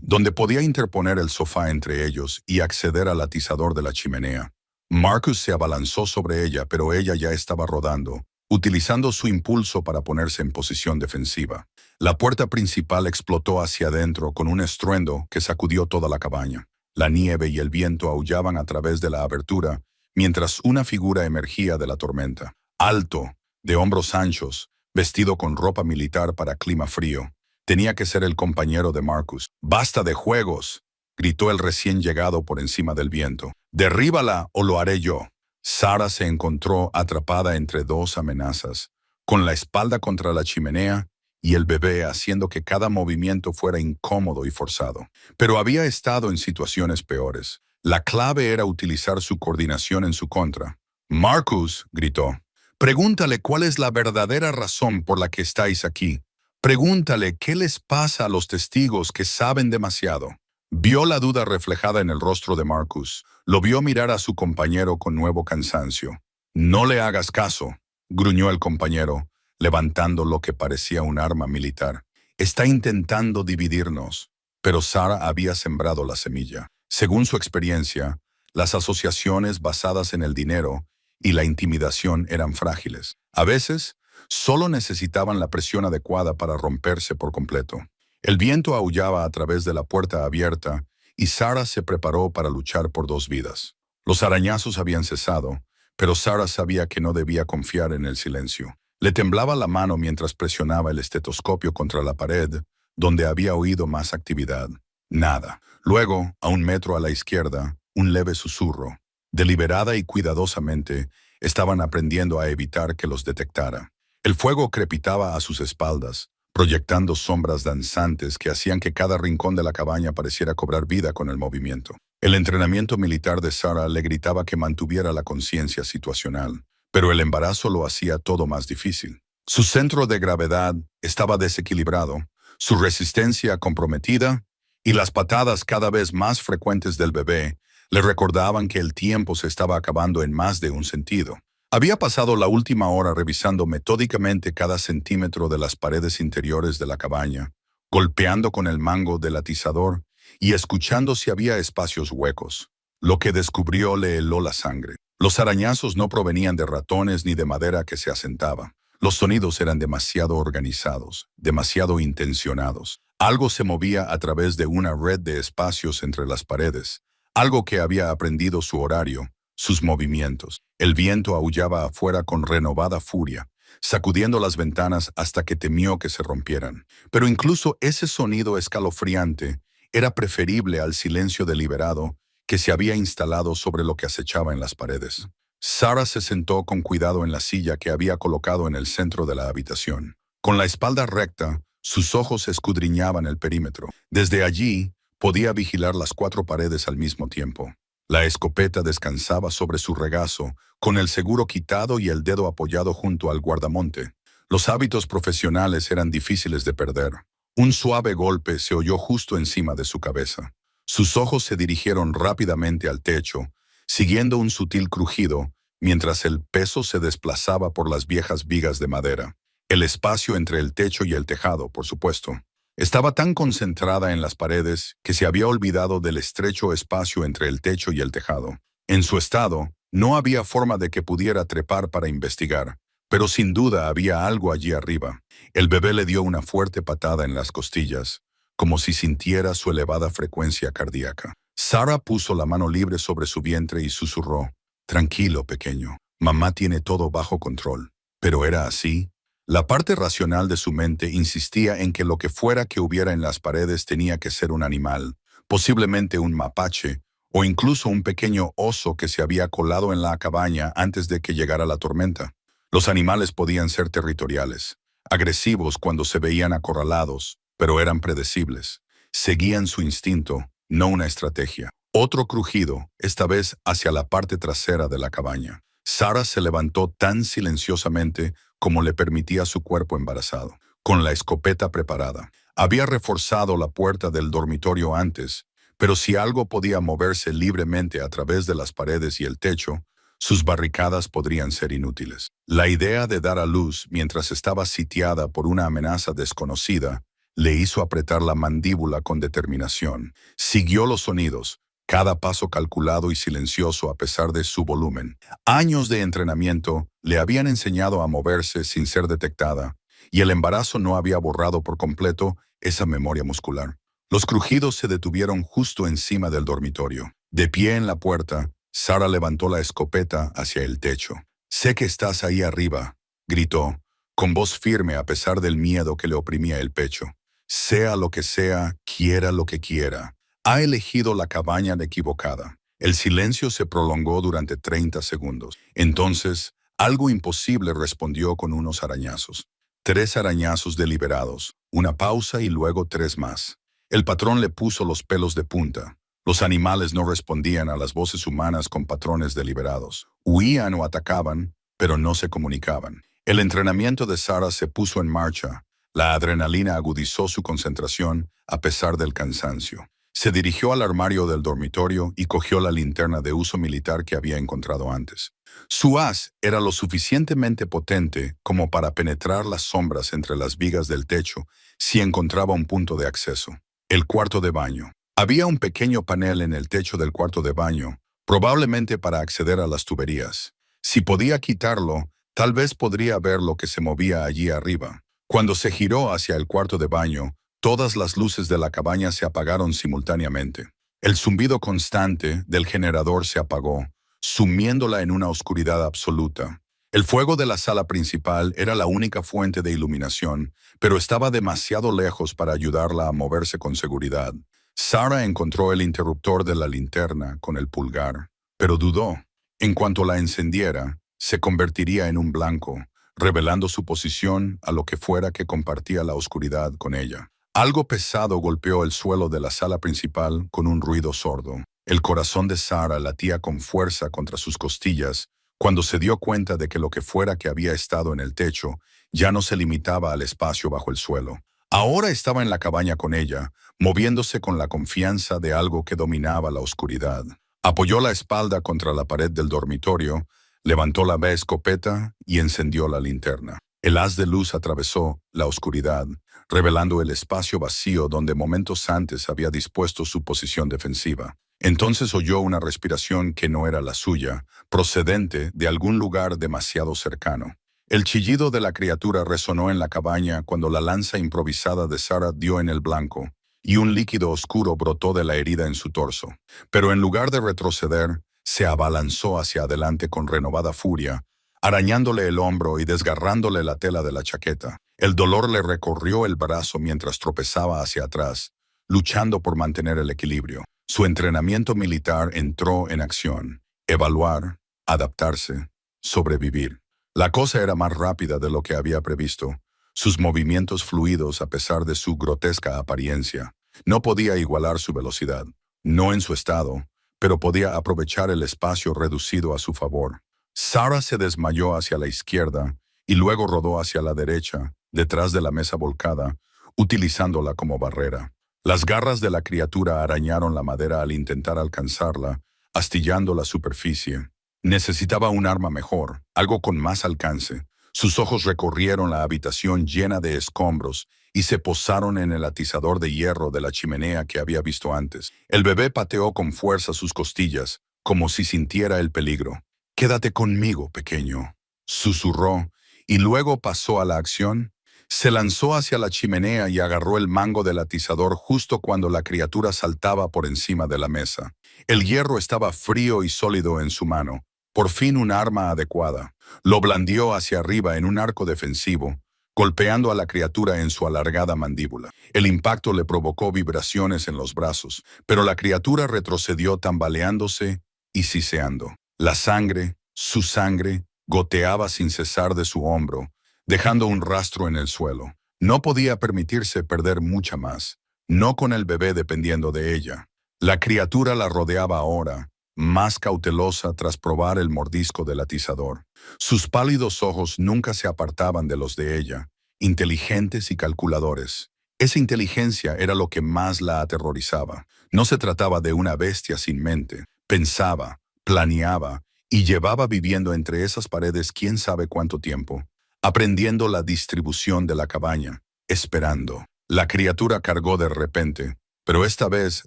donde podía interponer el sofá entre ellos y acceder al atizador de la chimenea. Marcus se abalanzó sobre ella, pero ella ya estaba rodando, utilizando su impulso para ponerse en posición defensiva. La puerta principal explotó hacia adentro con un estruendo que sacudió toda la cabaña. La nieve y el viento aullaban a través de la abertura, mientras una figura emergía de la tormenta. Alto, de hombros anchos, vestido con ropa militar para clima frío. Tenía que ser el compañero de Marcus. «¡Basta de juegos!», gritó el recién llegado por encima del viento. «¡Derríbala o lo haré yo!». Sarah se encontró atrapada entre dos amenazas, con la espalda contra la chimenea y el bebé haciendo que cada movimiento fuera incómodo y forzado. Pero había estado en situaciones peores. La clave era utilizar su coordinación en su contra. «Marcus», gritó, «pregúntale cuál es la verdadera razón por la que estáis aquí. Pregúntale qué les pasa a los testigos que saben demasiado». Vio la duda reflejada en el rostro de Marcus. Lo vio mirar a su compañero con nuevo cansancio. «No le hagas caso», gruñó el compañero, levantando lo que parecía un arma militar. «Está intentando dividirnos». Pero Sarah había sembrado la semilla. Según su experiencia, las asociaciones basadas en el dinero y la intimidación eran frágiles. A veces, solo necesitaban la presión adecuada para romperse por completo. El viento aullaba a través de la puerta abierta y Sarah se preparó para luchar por dos vidas. Los arañazos habían cesado, pero Sarah sabía que no debía confiar en el silencio. Le temblaba la mano mientras presionaba el estetoscopio contra la pared, donde había oído más actividad. Nada. Luego, a 1 metro a la izquierda, un leve susurro. Deliberada y cuidadosamente, estaban aprendiendo a evitar que los detectara. El fuego crepitaba a sus espaldas, proyectando sombras danzantes que hacían que cada rincón de la cabaña pareciera cobrar vida con el movimiento. El entrenamiento militar de Sarah le gritaba que mantuviera la conciencia situacional, pero el embarazo lo hacía todo más difícil. Su centro de gravedad estaba desequilibrado, su resistencia comprometida, y las patadas cada vez más frecuentes del bebé le recordaban que el tiempo se estaba acabando en más de un sentido. Había pasado la última hora revisando metódicamente cada centímetro de las paredes interiores de la cabaña, golpeando con el mango del atizador y escuchando si había espacios huecos. Lo que descubrió le heló la sangre. Los arañazos no provenían de ratones ni de madera que se asentaba. Los sonidos eran demasiado organizados, demasiado intencionados. Algo se movía a través de una red de espacios entre las paredes, algo que había aprendido su horario, sus movimientos. El viento aullaba afuera con renovada furia, sacudiendo las ventanas hasta que temió que se rompieran. Pero incluso ese sonido escalofriante era preferible al silencio deliberado que se había instalado sobre lo que acechaba en las paredes. Sarah se sentó con cuidado en la silla que había colocado en el centro de la habitación. Con la espalda recta, sus ojos escudriñaban el perímetro. Desde allí, podía vigilar las 4 paredes al mismo tiempo. La escopeta descansaba sobre su regazo, con el seguro quitado y el dedo apoyado junto al guardamonte. Los hábitos profesionales eran difíciles de perder. Un suave golpe se oyó justo encima de su cabeza. Sus ojos se dirigieron rápidamente al techo, siguiendo un sutil crujido, mientras el peso se desplazaba por las viejas vigas de madera. El espacio entre el techo y el tejado, por supuesto. Estaba tan concentrada en las paredes que se había olvidado del estrecho espacio entre el techo y el tejado. En su estado, no había forma de que pudiera trepar para investigar, pero sin duda había algo allí arriba. El bebé le dio una fuerte patada en las costillas, como si sintiera su elevada frecuencia cardíaca. Sarah puso la mano libre sobre su vientre y susurró: «Tranquilo, pequeño. Mamá tiene todo bajo control». Pero era así. La parte racional de su mente insistía en que lo que fuera que hubiera en las paredes tenía que ser un animal, posiblemente un mapache, o incluso un pequeño oso que se había colado en la cabaña antes de que llegara la tormenta. Los animales podían ser territoriales, agresivos cuando se veían acorralados, pero eran predecibles. Seguían su instinto, no una estrategia. Otro crujido, esta vez hacia la parte trasera de la cabaña. Sarah se levantó tan silenciosamente como le permitía su cuerpo embarazado, con la escopeta preparada. Había reforzado la puerta del dormitorio antes, pero si algo podía moverse libremente a través de las paredes y el techo, sus barricadas podrían ser inútiles. La idea de dar a luz mientras estaba sitiada por una amenaza desconocida le hizo apretar la mandíbula con determinación. Siguió los sonidos, cada paso calculado y silencioso a pesar de su volumen. Años de entrenamiento le habían enseñado a moverse sin ser detectada, y el embarazo no había borrado por completo esa memoria muscular. Los crujidos se detuvieron justo encima del dormitorio. De pie en la puerta, Sarah levantó la escopeta hacia el techo. «Sé que estás ahí arriba», gritó, con voz firme a pesar del miedo que le oprimía el pecho. «Sea lo que sea, quiera lo que quiera. Ha elegido la cabaña equivocada». El silencio se prolongó durante 30 segundos. Entonces, algo imposible respondió con unos arañazos. 3 arañazos deliberados, una pausa y luego 3 más. El patrón le puso los pelos de punta. Los animales no respondían a las voces humanas con patrones deliberados. Huían o atacaban, pero no se comunicaban. El entrenamiento de Sarah se puso en marcha. La adrenalina agudizó su concentración a pesar del cansancio. Se dirigió al armario del dormitorio y cogió la linterna de uso militar que había encontrado antes. Su haz era lo suficientemente potente como para penetrar las sombras entre las vigas del techo si encontraba un punto de acceso. El cuarto de baño. Había un pequeño panel en el techo del cuarto de baño, probablemente para acceder a las tuberías. Si podía quitarlo, tal vez podría ver lo que se movía allí arriba. Cuando se giró hacia el cuarto de baño, Todas las luces de la cabaña se apagaron simultáneamente. El zumbido constante del generador se apagó, sumiéndola en una oscuridad absoluta. El fuego de la sala principal era la única fuente de iluminación, pero estaba demasiado lejos para ayudarla a moverse con seguridad. Sarah encontró el interruptor de la linterna con el pulgar, pero dudó. En cuanto la encendiera, se convertiría en un blanco, revelando su posición a lo que fuera que compartía la oscuridad con ella. Algo pesado golpeó el suelo de la sala principal con un ruido sordo. El corazón de Sarah latía con fuerza contra sus costillas cuando se dio cuenta de que lo que fuera que había estado en el techo ya no se limitaba al espacio bajo el suelo. Ahora estaba en la cabaña con ella, moviéndose con la confianza de algo que dominaba la oscuridad. Apoyó la espalda contra la pared del dormitorio, levantó la escopeta y encendió la linterna. El haz de luz atravesó la oscuridad, revelando el espacio vacío donde momentos antes había dispuesto su posición defensiva. Entonces oyó una respiración que no era la suya, procedente de algún lugar demasiado cercano. El chillido de la criatura resonó en la cabaña cuando la lanza improvisada de Sarah dio en el blanco, y un líquido oscuro brotó de la herida en su torso. Pero en lugar de retroceder, se abalanzó hacia adelante con renovada furia, arañándole el hombro y desgarrándole la tela de la chaqueta. El dolor le recorrió el brazo mientras tropezaba hacia atrás, luchando por mantener el equilibrio. Su entrenamiento militar entró en acción. Evaluar, adaptarse, sobrevivir. La cosa era más rápida de lo que había previsto. Sus movimientos fluidos a pesar de su grotesca apariencia. No podía igualar su velocidad. No en su estado, pero podía aprovechar el espacio reducido a su favor. Sarah se desmayó hacia la izquierda y luego rodó hacia la derecha, detrás de la mesa volcada, utilizándola como barrera. Las garras de la criatura arañaron la madera al intentar alcanzarla, astillando la superficie. Necesitaba un arma mejor, algo con más alcance. Sus ojos recorrieron la habitación llena de escombros y se posaron en el atizador de hierro de la chimenea que había visto antes. El bebé pateó con fuerza sus costillas, como si sintiera el peligro. «Quédate conmigo, pequeño», susurró, y luego pasó a la acción. Se lanzó hacia la chimenea y agarró el mango del atizador justo cuando la criatura saltaba por encima de la mesa. El hierro estaba frío y sólido en su mano. Por fin un arma adecuada. Lo blandió hacia arriba en un arco defensivo, golpeando a la criatura en su alargada mandíbula. El impacto le provocó vibraciones en los brazos, pero la criatura retrocedió tambaleándose y siseando. La sangre, su sangre, goteaba sin cesar de su hombro, dejando un rastro en el suelo. No podía permitirse perder mucha más, no con el bebé dependiendo de ella. La criatura la rodeaba ahora, más cautelosa tras probar el mordisco del atizador. Sus pálidos ojos nunca se apartaban de los de ella, inteligentes y calculadores. Esa inteligencia era lo que más la aterrorizaba. No se trataba de una bestia sin mente. Pensaba, planeaba y llevaba viviendo entre esas paredes quién sabe cuánto tiempo, aprendiendo la distribución de la cabaña, esperando. La criatura cargó de repente, pero esta vez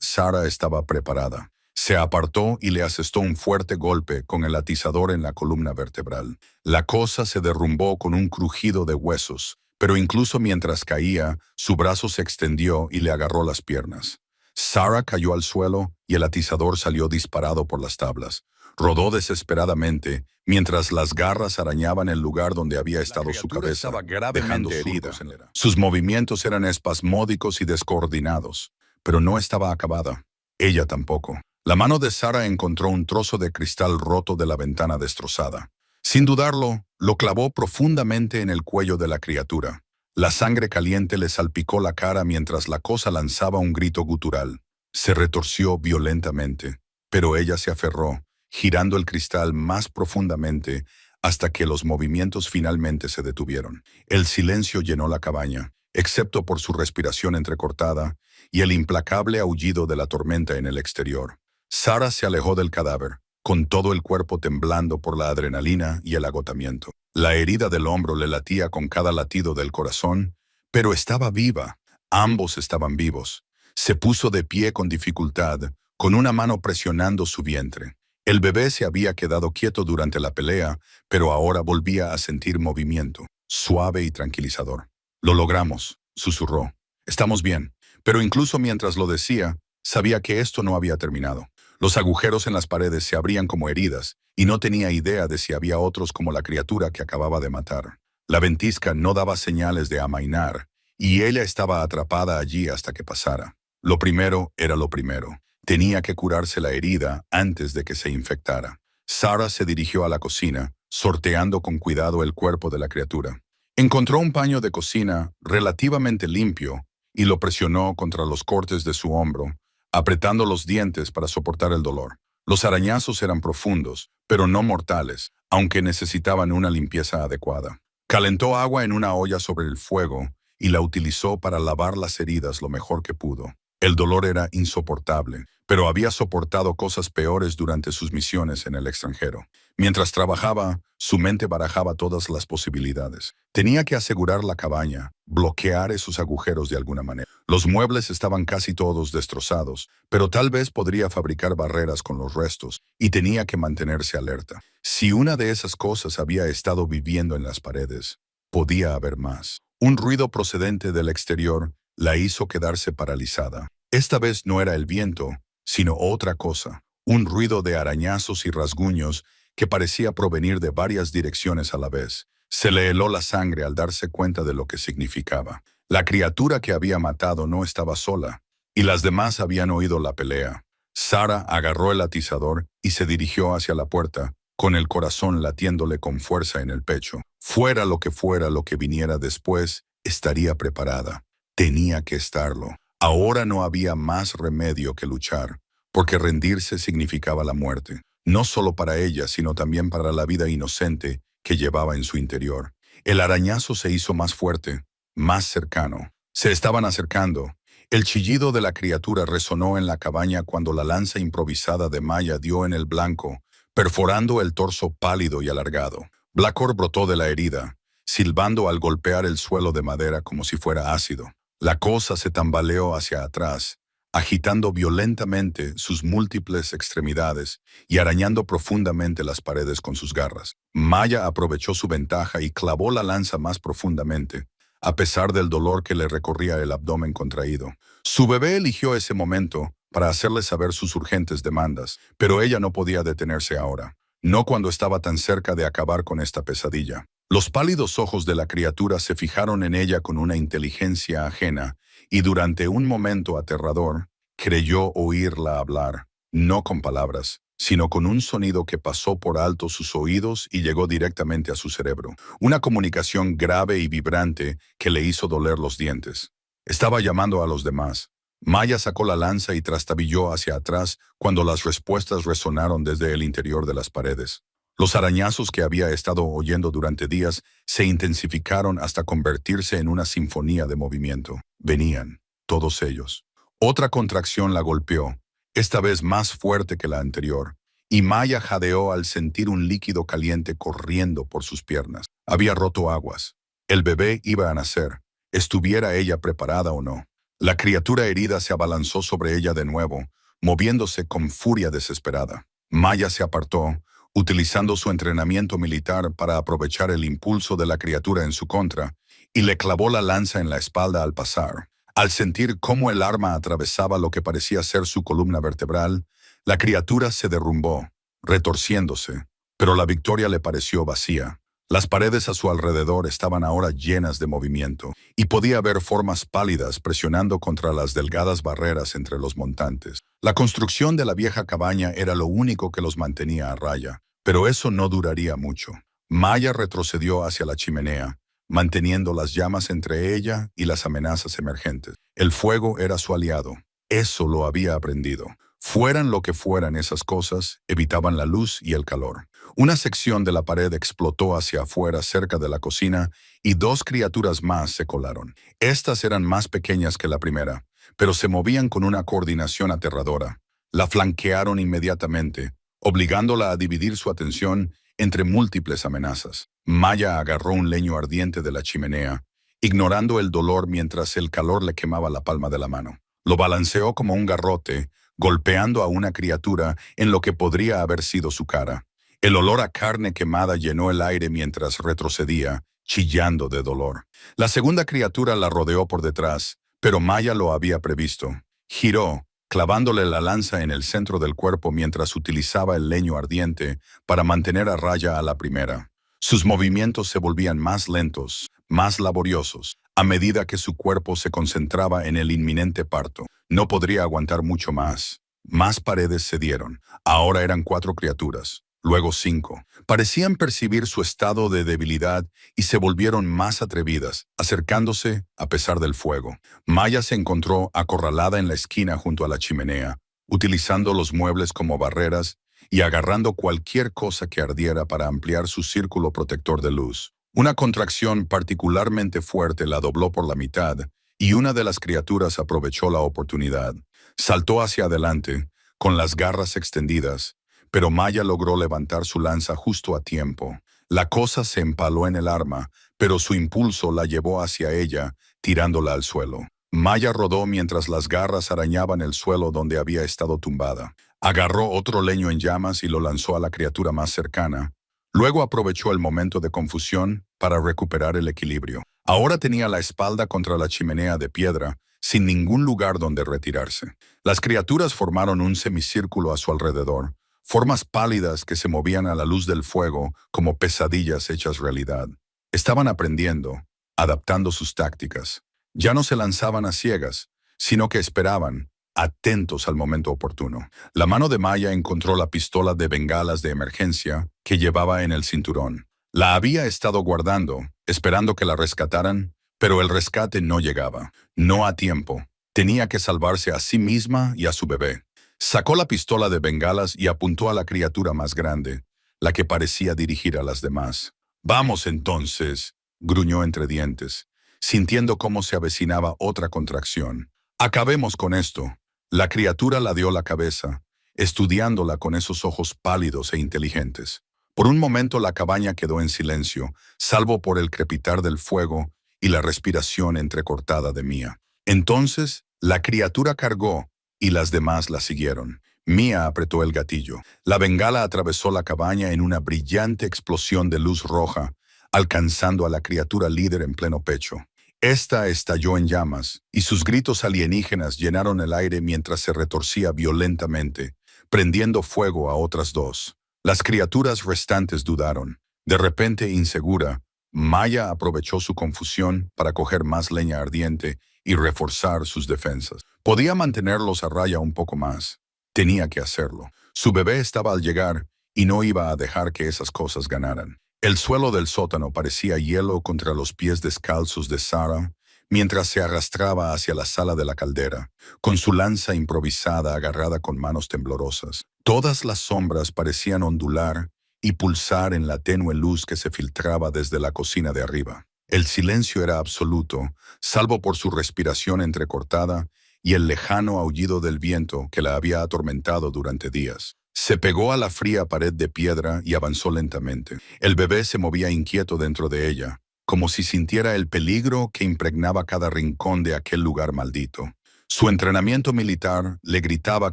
Sarah estaba preparada. Se apartó y le asestó un fuerte golpe con el atizador en la columna vertebral. La cosa se derrumbó con un crujido de huesos, pero incluso mientras caía, su brazo se extendió y le agarró las piernas. Sarah cayó al suelo y el atizador salió disparado por las tablas. Rodó desesperadamente, mientras las garras arañaban el lugar donde había estado su cabeza, dejando herida. Sus movimientos eran espasmódicos y descoordinados, pero no estaba acabada. Ella tampoco. La mano de Sarah encontró un trozo de cristal roto de la ventana destrozada. Sin dudarlo, lo clavó profundamente en el cuello de la criatura. La sangre caliente le salpicó la cara mientras la cosa lanzaba un grito gutural. Se retorció violentamente, pero ella se aferró, girando el cristal más profundamente hasta que los movimientos finalmente se detuvieron. El silencio llenó la cabaña, excepto por su respiración entrecortada y el implacable aullido de la tormenta en el exterior. Sarah se alejó del cadáver, con todo el cuerpo temblando por la adrenalina y el agotamiento. La herida del hombro le latía con cada latido del corazón, pero estaba viva. Ambos estaban vivos. Se puso de pie con dificultad, con una mano presionando su vientre. El bebé se había quedado quieto durante la pelea, pero ahora volvía a sentir movimiento, suave y tranquilizador. «Lo logramos», susurró. Estamos bien. Pero incluso mientras lo decía, sabía que esto no había terminado. Los agujeros en las paredes se abrían como heridas, y no tenía idea de si había otros como la criatura que acababa de matar. La ventisca no daba señales de amainar, y ella estaba atrapada allí hasta que pasara. Lo primero era lo primero. Tenía que curarse la herida antes de que se infectara. Sarah se dirigió a la cocina, sorteando con cuidado el cuerpo de la criatura. Encontró un paño de cocina relativamente limpio y lo presionó contra los cortes de su hombro, apretando los dientes para soportar el dolor. Los arañazos eran profundos, pero no mortales, aunque necesitaban una limpieza adecuada. Calentó agua en una olla sobre el fuego y la utilizó para lavar las heridas lo mejor que pudo. El dolor era insoportable, pero había soportado cosas peores durante sus misiones en el extranjero. Mientras trabajaba, su mente barajaba todas las posibilidades. Tenía que asegurar la cabaña, bloquear esos agujeros de alguna manera. Los muebles estaban casi todos destrozados, pero tal vez podría fabricar barreras con los restos, y tenía que mantenerse alerta. Si una de esas cosas había estado viviendo en las paredes, podía haber más. Un ruido procedente del exterior la hizo quedarse paralizada. Esta vez no era el viento, sino otra cosa, un ruido de arañazos y rasguños que parecía provenir de varias direcciones a la vez. Se le heló la sangre al darse cuenta de lo que significaba. La criatura que había matado no estaba sola, y las demás habían oído la pelea. Sarah agarró el atizador y se dirigió hacia la puerta, con el corazón latiéndole con fuerza en el pecho. Fuera lo que viniera después, estaría preparada. Tenía que estarlo. Ahora no había más remedio que luchar, porque rendirse significaba la muerte, no solo para ella, sino también para la vida inocente que llevaba en su interior. El arañazo se hizo más fuerte, más cercano. Se estaban acercando. El chillido de la criatura resonó en la cabaña cuando la lanza improvisada de Maya dio en el blanco, perforando el torso pálido y alargado. Blackor brotó de la herida, silbando al golpear el suelo de madera como si fuera ácido. La cosa se tambaleó hacia atrás, agitando violentamente sus múltiples extremidades y arañando profundamente las paredes con sus garras. Maya aprovechó su ventaja y clavó la lanza más profundamente, a pesar del dolor que le recorría el abdomen contraído. Su bebé eligió ese momento para hacerle saber sus urgentes demandas, pero ella no podía detenerse ahora, no cuando estaba tan cerca de acabar con esta pesadilla. Los pálidos ojos de la criatura se fijaron en ella con una inteligencia ajena, y durante un momento aterrador, creyó oírla hablar, no con palabras, sino con un sonido que pasó por alto sus oídos y llegó directamente a su cerebro. Una comunicación grave y vibrante que le hizo doler los dientes. Estaba llamando a los demás. Maya sacó la lanza y trastabilló hacia atrás cuando las respuestas resonaron desde el interior de las paredes. Los arañazos que había estado oyendo durante días se intensificaron hasta convertirse en una sinfonía de movimiento. Venían, todos ellos. Otra contracción la golpeó, esta vez más fuerte que la anterior, y Maya jadeó al sentir un líquido caliente corriendo por sus piernas. Había roto aguas. El bebé iba a nacer, estuviera ella preparada o no. La criatura herida se abalanzó sobre ella de nuevo, moviéndose con furia desesperada. Maya se apartó, utilizando su entrenamiento militar para aprovechar el impulso de la criatura en su contra, y le clavó la lanza en la espalda al pasar. Al sentir cómo el arma atravesaba lo que parecía ser su columna vertebral, la criatura se derrumbó, retorciéndose, pero la victoria le pareció vacía. Las paredes a su alrededor estaban ahora llenas de movimiento, y podía ver formas pálidas presionando contra las delgadas barreras entre los montantes. La construcción de la vieja cabaña era lo único que los mantenía a raya, pero eso no duraría mucho. Maya retrocedió hacia la chimenea, manteniendo las llamas entre ella y las amenazas emergentes. El fuego era su aliado. Eso lo había aprendido. Fueran lo que fueran esas cosas, evitaban la luz y el calor. Una sección de la pared explotó hacia afuera cerca de la cocina y dos criaturas más se colaron. Estas eran más pequeñas que la primera, pero se movían con una coordinación aterradora. La flanquearon inmediatamente, obligándola a dividir su atención entre múltiples amenazas. Maya agarró un leño ardiente de la chimenea, ignorando el dolor mientras el calor le quemaba la palma de la mano. Lo balanceó como un garrote, golpeando a una criatura en lo que podría haber sido su cara. El olor a carne quemada llenó el aire mientras retrocedía, chillando de dolor. La segunda criatura la rodeó por detrás, Pero Maya lo había previsto. Giró, clavándole la lanza en el centro del cuerpo mientras utilizaba el leño ardiente para mantener a raya a la primera. Sus movimientos se volvían más lentos, más laboriosos, a medida que su cuerpo se concentraba en el inminente parto. No podría aguantar mucho más. Más paredes cedieron. Ahora eran 4 criaturas, luego 5. Parecían percibir su estado de debilidad y se volvieron más atrevidas, acercándose a pesar del fuego. Maya se encontró acorralada en la esquina junto a la chimenea, utilizando los muebles como barreras y agarrando cualquier cosa que ardiera para ampliar su círculo protector de luz. Una contracción particularmente fuerte la dobló por la mitad, y una de las criaturas aprovechó la oportunidad. Saltó hacia adelante, con las garras extendidas, pero Maya logró levantar su lanza justo a tiempo. La cosa se empaló en el arma, pero su impulso la llevó hacia ella, tirándola al suelo. Maya rodó mientras las garras arañaban el suelo donde había estado tumbada. Agarró otro leño en llamas y lo lanzó a la criatura más cercana. Luego aprovechó el momento de confusión para recuperar el equilibrio. Ahora tenía la espalda contra la chimenea de piedra, sin ningún lugar donde retirarse. Las criaturas formaron un semicírculo a su alrededor, formas pálidas que se movían a la luz del fuego como pesadillas hechas realidad. Estaban aprendiendo, adaptando sus tácticas. Ya no se lanzaban a ciegas, sino que esperaban, atentos al momento oportuno. La mano de Maya encontró la pistola de bengalas de emergencia que llevaba en el cinturón. La había estado guardando, esperando que la rescataran, pero el rescate no llegaba. No a tiempo. Tenía que salvarse a sí misma y a su bebé. Sacó la pistola de bengalas y apuntó a la criatura más grande, la que parecía dirigir a las demás. «Vamos entonces», gruñó entre dientes, sintiendo cómo se avecinaba otra contracción. «Acabemos con esto». La criatura ladeó la cabeza, estudiándola con esos ojos pálidos e inteligentes. Por un momento la cabaña quedó en silencio, salvo por el crepitar del fuego y la respiración entrecortada de Mia. Entonces, la criatura cargó y las demás la siguieron. Mia apretó el gatillo. La bengala atravesó la cabaña en una brillante explosión de luz roja, alcanzando a la criatura líder en pleno pecho. Esta estalló en llamas, y sus gritos alienígenas llenaron el aire mientras se retorcía violentamente, prendiendo fuego a otras 2. Las criaturas restantes dudaron. De repente, insegura, Maya aprovechó su confusión para coger más leña ardiente y reforzar sus defensas. Podía mantenerlos a raya un poco más. Tenía que hacerlo. Su bebé estaba al llegar y no iba a dejar que esas cosas ganaran. El suelo del sótano parecía hielo contra los pies descalzos de Sarah mientras se arrastraba hacia la sala de la caldera, con su lanza improvisada agarrada con manos temblorosas. Todas las sombras parecían ondular y pulsar en la tenue luz que se filtraba desde la cocina de arriba. El silencio era absoluto, salvo por su respiración entrecortada y el lejano aullido del viento que la había atormentado durante días. Se pegó a la fría pared de piedra y avanzó lentamente. El bebé se movía inquieto dentro de ella, como si sintiera el peligro que impregnaba cada rincón de aquel lugar maldito. Su entrenamiento militar le gritaba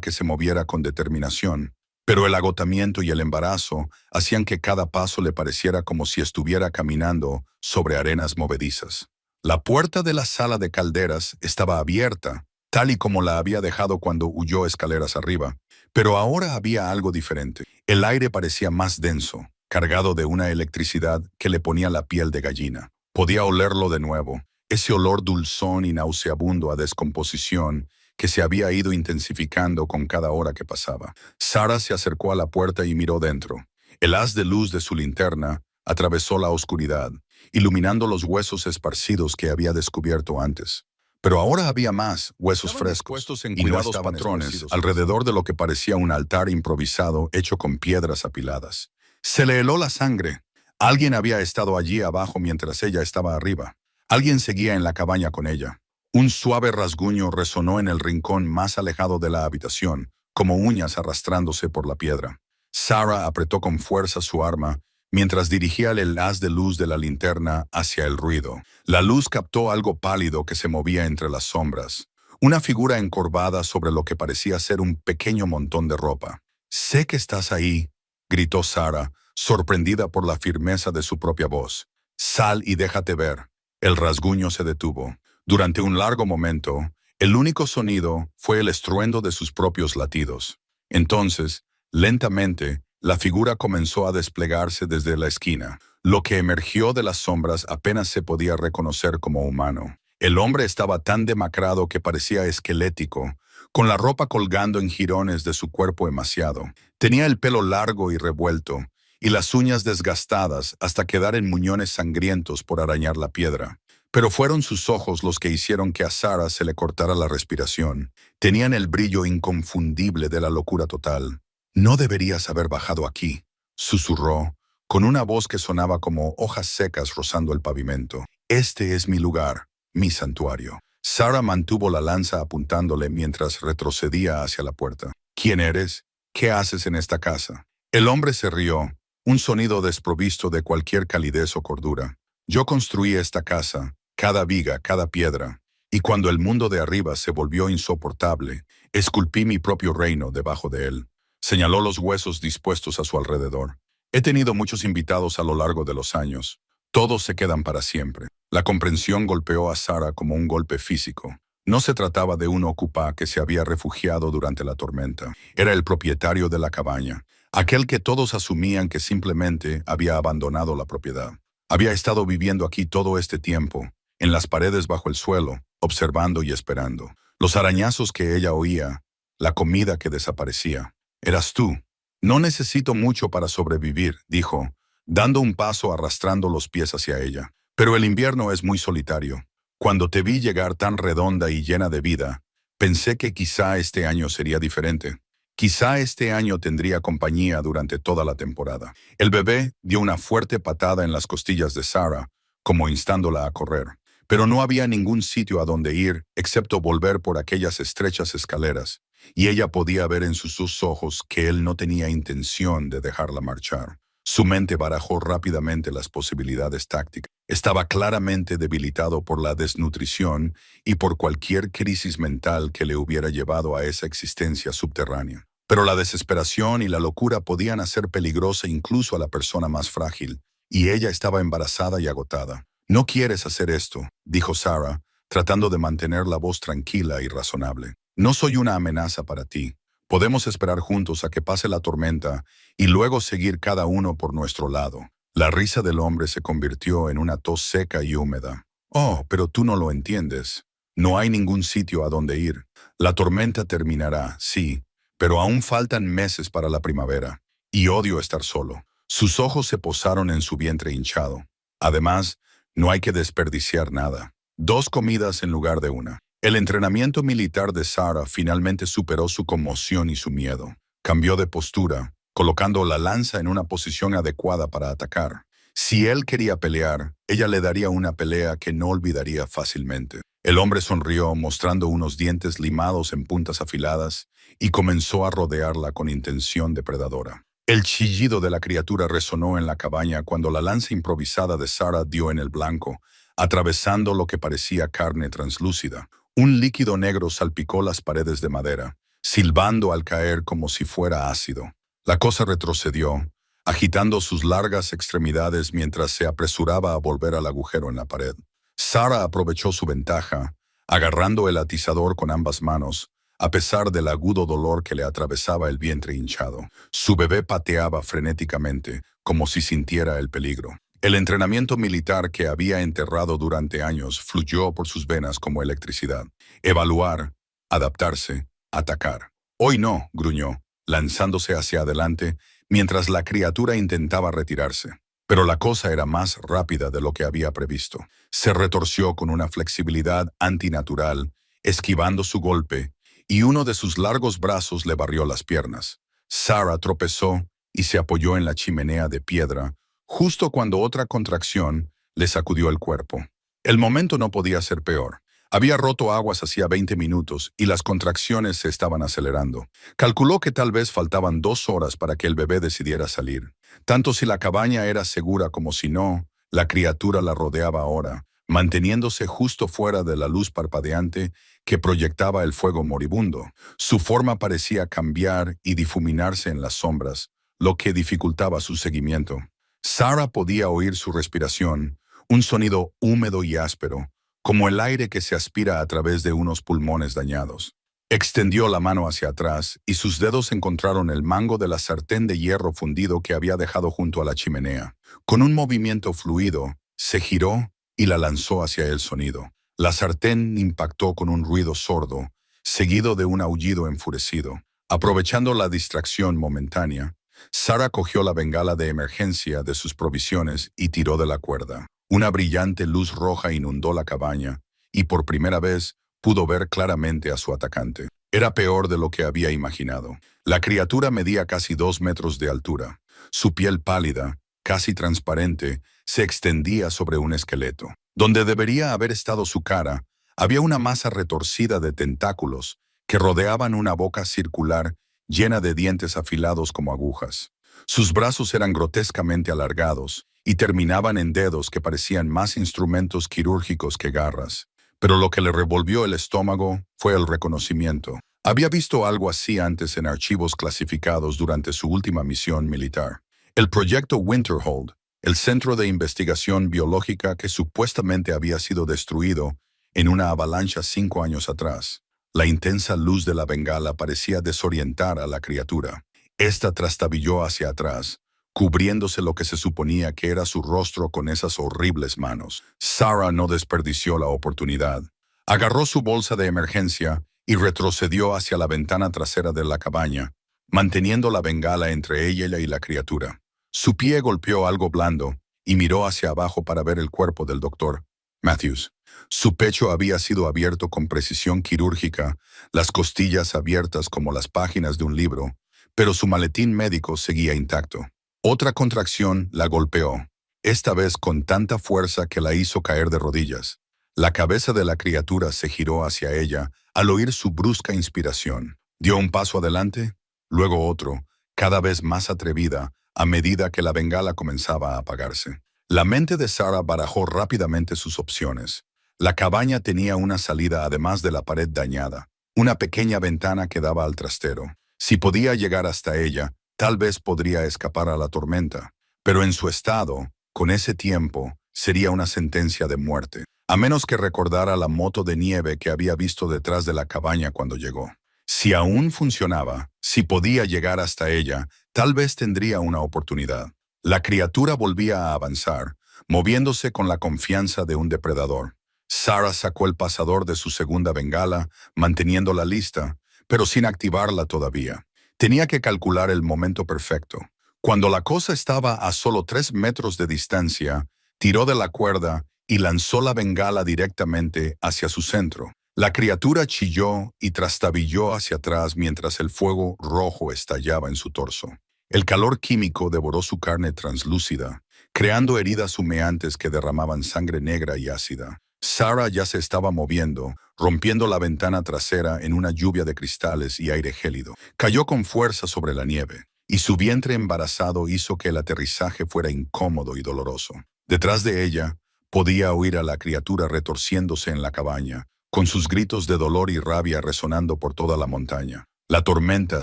que se moviera con determinación, pero el agotamiento y el embarazo hacían que cada paso le pareciera como si estuviera caminando sobre arenas movedizas. La puerta de la sala de calderas estaba abierta, tal y como la había dejado cuando huyó escaleras arriba, pero ahora había algo diferente. El aire parecía más denso, cargado de una electricidad que le ponía la piel de gallina. Podía olerlo de nuevo, ese olor dulzón y nauseabundo a descomposición que se había ido intensificando con cada hora que pasaba. Sarah se acercó a la puerta y miró dentro. El haz de luz de su linterna atravesó la oscuridad, iluminando los huesos esparcidos que había descubierto antes. Pero ahora había más huesos frescos y nuevos patrones alrededor de lo que parecía un altar improvisado hecho con piedras apiladas. Se le heló la sangre. Alguien había estado allí abajo mientras ella estaba arriba. Alguien seguía en la cabaña con ella. Un suave rasguño resonó en el rincón más alejado de la habitación, como uñas arrastrándose por la piedra. Sarah apretó con fuerza su arma mientras dirigía el haz de luz de la linterna hacia el ruido. La luz captó algo pálido que se movía entre las sombras, una figura encorvada sobre lo que parecía ser un pequeño montón de ropa. «Sé que estás ahí», gritó Sarah, sorprendida por la firmeza de su propia voz. «Sal y déjate ver». El rasguño se detuvo. Durante un largo momento, el único sonido fue el estruendo de sus propios latidos. Entonces, lentamente, la figura comenzó a desplegarse desde la esquina. Lo que emergió de las sombras apenas se podía reconocer como humano. El hombre estaba tan demacrado que parecía esquelético, con la ropa colgando en jirones de su cuerpo emaciado. Tenía el pelo largo y revuelto, y las uñas desgastadas hasta quedar en muñones sangrientos por arañar la piedra. Pero fueron sus ojos los que hicieron que a Sarah se le cortara la respiración. Tenían el brillo inconfundible de la locura total. «No deberías haber bajado aquí», susurró, con una voz que sonaba como hojas secas rozando el pavimento. «Este es mi lugar, mi santuario». Sarah mantuvo la lanza apuntándole mientras retrocedía hacia la puerta. «¿Quién eres? ¿Qué haces en esta casa?» El hombre se rió, un sonido desprovisto de cualquier calidez o cordura. «Yo construí esta casa, cada viga, cada piedra, y cuando el mundo de arriba se volvió insoportable, esculpí mi propio reino debajo de él». Señaló los huesos dispuestos a su alrededor. «He tenido muchos invitados a lo largo de los años. Todos se quedan para siempre». La comprensión golpeó a Sarah como un golpe físico. No se trataba de un ocupa que se había refugiado durante la tormenta. Era el propietario de la cabaña, aquel que todos asumían que simplemente había abandonado la propiedad. Había estado viviendo aquí todo este tiempo, en las paredes bajo el suelo, observando y esperando. Los arañazos que ella oía, la comida que desaparecía. «Eras tú». «No necesito mucho para sobrevivir», dijo, dando un paso arrastrando los pies hacia ella. «Pero el invierno es muy solitario. Cuando te vi llegar tan redonda y llena de vida, pensé que quizá este año sería diferente. Quizá este año tendría compañía durante toda la temporada». El bebé dio una fuerte patada en las costillas de Sarah, como instándola a correr. Pero no había ningún sitio a donde ir excepto volver por aquellas estrechas escaleras, y ella podía ver en sus ojos que él no tenía intención de dejarla marchar. Su mente barajó rápidamente las posibilidades tácticas. Estaba claramente debilitado por la desnutrición y por cualquier crisis mental que le hubiera llevado a esa existencia subterránea. Pero la desesperación y la locura podían hacer peligrosa incluso a la persona más frágil, y ella estaba embarazada y agotada. «No quieres hacer esto», dijo Sarah, tratando de mantener la voz tranquila y razonable. «No soy una amenaza para ti. Podemos esperar juntos a que pase la tormenta y luego seguir cada uno por nuestro lado». La risa del hombre se convirtió en una tos seca y húmeda. «Oh, pero tú no lo entiendes. No hay ningún sitio a donde ir. La tormenta terminará, sí, pero aún faltan meses para la primavera. Y odio estar solo». Sus ojos se posaron en su vientre hinchado. «Además, no hay que desperdiciar nada. 2 comidas en lugar de una». El entrenamiento militar de Sarah finalmente superó su conmoción y su miedo. Cambió de postura, colocando la lanza en una posición adecuada para atacar. Si él quería pelear, ella le daría una pelea que no olvidaría fácilmente. El hombre sonrió, mostrando unos dientes limados en puntas afiladas, y comenzó a rodearla con intención depredadora. El chillido de la criatura resonó en la cabaña cuando la lanza improvisada de Sarah dio en el blanco, atravesando lo que parecía carne translúcida. Un líquido negro salpicó las paredes de madera, silbando al caer como si fuera ácido. La cosa retrocedió, agitando sus largas extremidades mientras se apresuraba a volver al agujero en la pared. Sarah aprovechó su ventaja, agarrando el atizador con ambas manos, a pesar del agudo dolor que le atravesaba el vientre hinchado. Su bebé pateaba frenéticamente, como si sintiera el peligro. El entrenamiento militar que había enterrado durante años fluyó por sus venas como electricidad. Evaluar, adaptarse, atacar. «Hoy no», gruñó, lanzándose hacia adelante, mientras la criatura intentaba retirarse. Pero la cosa era más rápida de lo que había previsto. Se retorció con una flexibilidad antinatural, esquivando su golpe, y uno de sus largos brazos le barrió las piernas. Sarah tropezó y se apoyó en la chimenea de piedra, justo cuando otra contracción le sacudió el cuerpo. El momento no podía ser peor. Había roto aguas hacía 20 minutos y las contracciones se estaban acelerando. Calculó que tal vez faltaban 2 horas para que el bebé decidiera salir. Tanto si la cabaña era segura como si no, la criatura la rodeaba ahora, manteniéndose justo fuera de la luz parpadeante que proyectaba el fuego moribundo. Su forma parecía cambiar y difuminarse en las sombras, lo que dificultaba su seguimiento. Sarah podía oír su respiración, un sonido húmedo y áspero, como el aire que se aspira a través de unos pulmones dañados. Extendió la mano hacia atrás y sus dedos encontraron el mango de la sartén de hierro fundido que había dejado junto a la chimenea. Con un movimiento fluido, se giró y la lanzó hacia el sonido. La sartén impactó con un ruido sordo, seguido de un aullido enfurecido. Aprovechando la distracción momentánea, Sarah cogió la bengala de emergencia de sus provisiones y tiró de la cuerda. Una brillante luz roja inundó la cabaña y por primera vez pudo ver claramente a su atacante. Era peor de lo que había imaginado. La criatura medía casi 2 metros de altura. Su piel pálida, casi transparente, se extendía sobre un esqueleto. Donde debería haber estado su cara, había una masa retorcida de tentáculos que rodeaban una boca circular llena de dientes afilados como agujas. Sus brazos eran grotescamente alargados y terminaban en dedos que parecían más instrumentos quirúrgicos que garras. Pero lo que le revolvió el estómago fue el reconocimiento. Había visto algo así antes en archivos clasificados durante su última misión militar. El proyecto Winterhold, el centro de investigación biológica que supuestamente había sido destruido en una avalancha 5 años atrás. La intensa luz de la bengala parecía desorientar a la criatura. Esta trastabilló hacia atrás, cubriéndose lo que se suponía que era su rostro con esas horribles manos. Sarah no desperdició la oportunidad. Agarró su bolsa de emergencia y retrocedió hacia la ventana trasera de la cabaña, manteniendo la bengala entre ella y la criatura. Su pie golpeó algo blando y miró hacia abajo para ver el cuerpo del doctor Matthews. Su pecho había sido abierto con precisión quirúrgica, las costillas abiertas como las páginas de un libro, pero su maletín médico seguía intacto. Otra contracción la golpeó, esta vez con tanta fuerza que la hizo caer de rodillas. La cabeza de la criatura se giró hacia ella al oír su brusca inspiración. Dio un paso adelante, luego otro, cada vez más atrevida, a medida que la bengala comenzaba a apagarse. La mente de Sarah barajó rápidamente sus opciones. La cabaña tenía una salida además de la pared dañada, una pequeña ventana que daba al trastero. Si podía llegar hasta ella, tal vez podría escapar a la tormenta, pero en su estado, con ese tiempo, sería una sentencia de muerte, a menos que recordara la moto de nieve que había visto detrás de la cabaña cuando llegó. Si aún funcionaba, si podía llegar hasta ella, tal vez tendría una oportunidad. La criatura volvía a avanzar, moviéndose con la confianza de un depredador. Sarah sacó el pasador de su segunda bengala, manteniéndola lista, pero sin activarla todavía. Tenía que calcular el momento perfecto. Cuando la cosa estaba a solo 3 metros de distancia, tiró de la cuerda y lanzó la bengala directamente hacia su centro. La criatura chilló y trastabilló hacia atrás mientras el fuego rojo estallaba en su torso. El calor químico devoró su carne translúcida, creando heridas humeantes que derramaban sangre negra y ácida. Sarah ya se estaba moviendo, rompiendo la ventana trasera en una lluvia de cristales y aire gélido. Cayó con fuerza sobre la nieve, y su vientre embarazado hizo que el aterrizaje fuera incómodo y doloroso. Detrás de ella, podía oír a la criatura retorciéndose en la cabaña, con sus gritos de dolor y rabia resonando por toda la montaña. La tormenta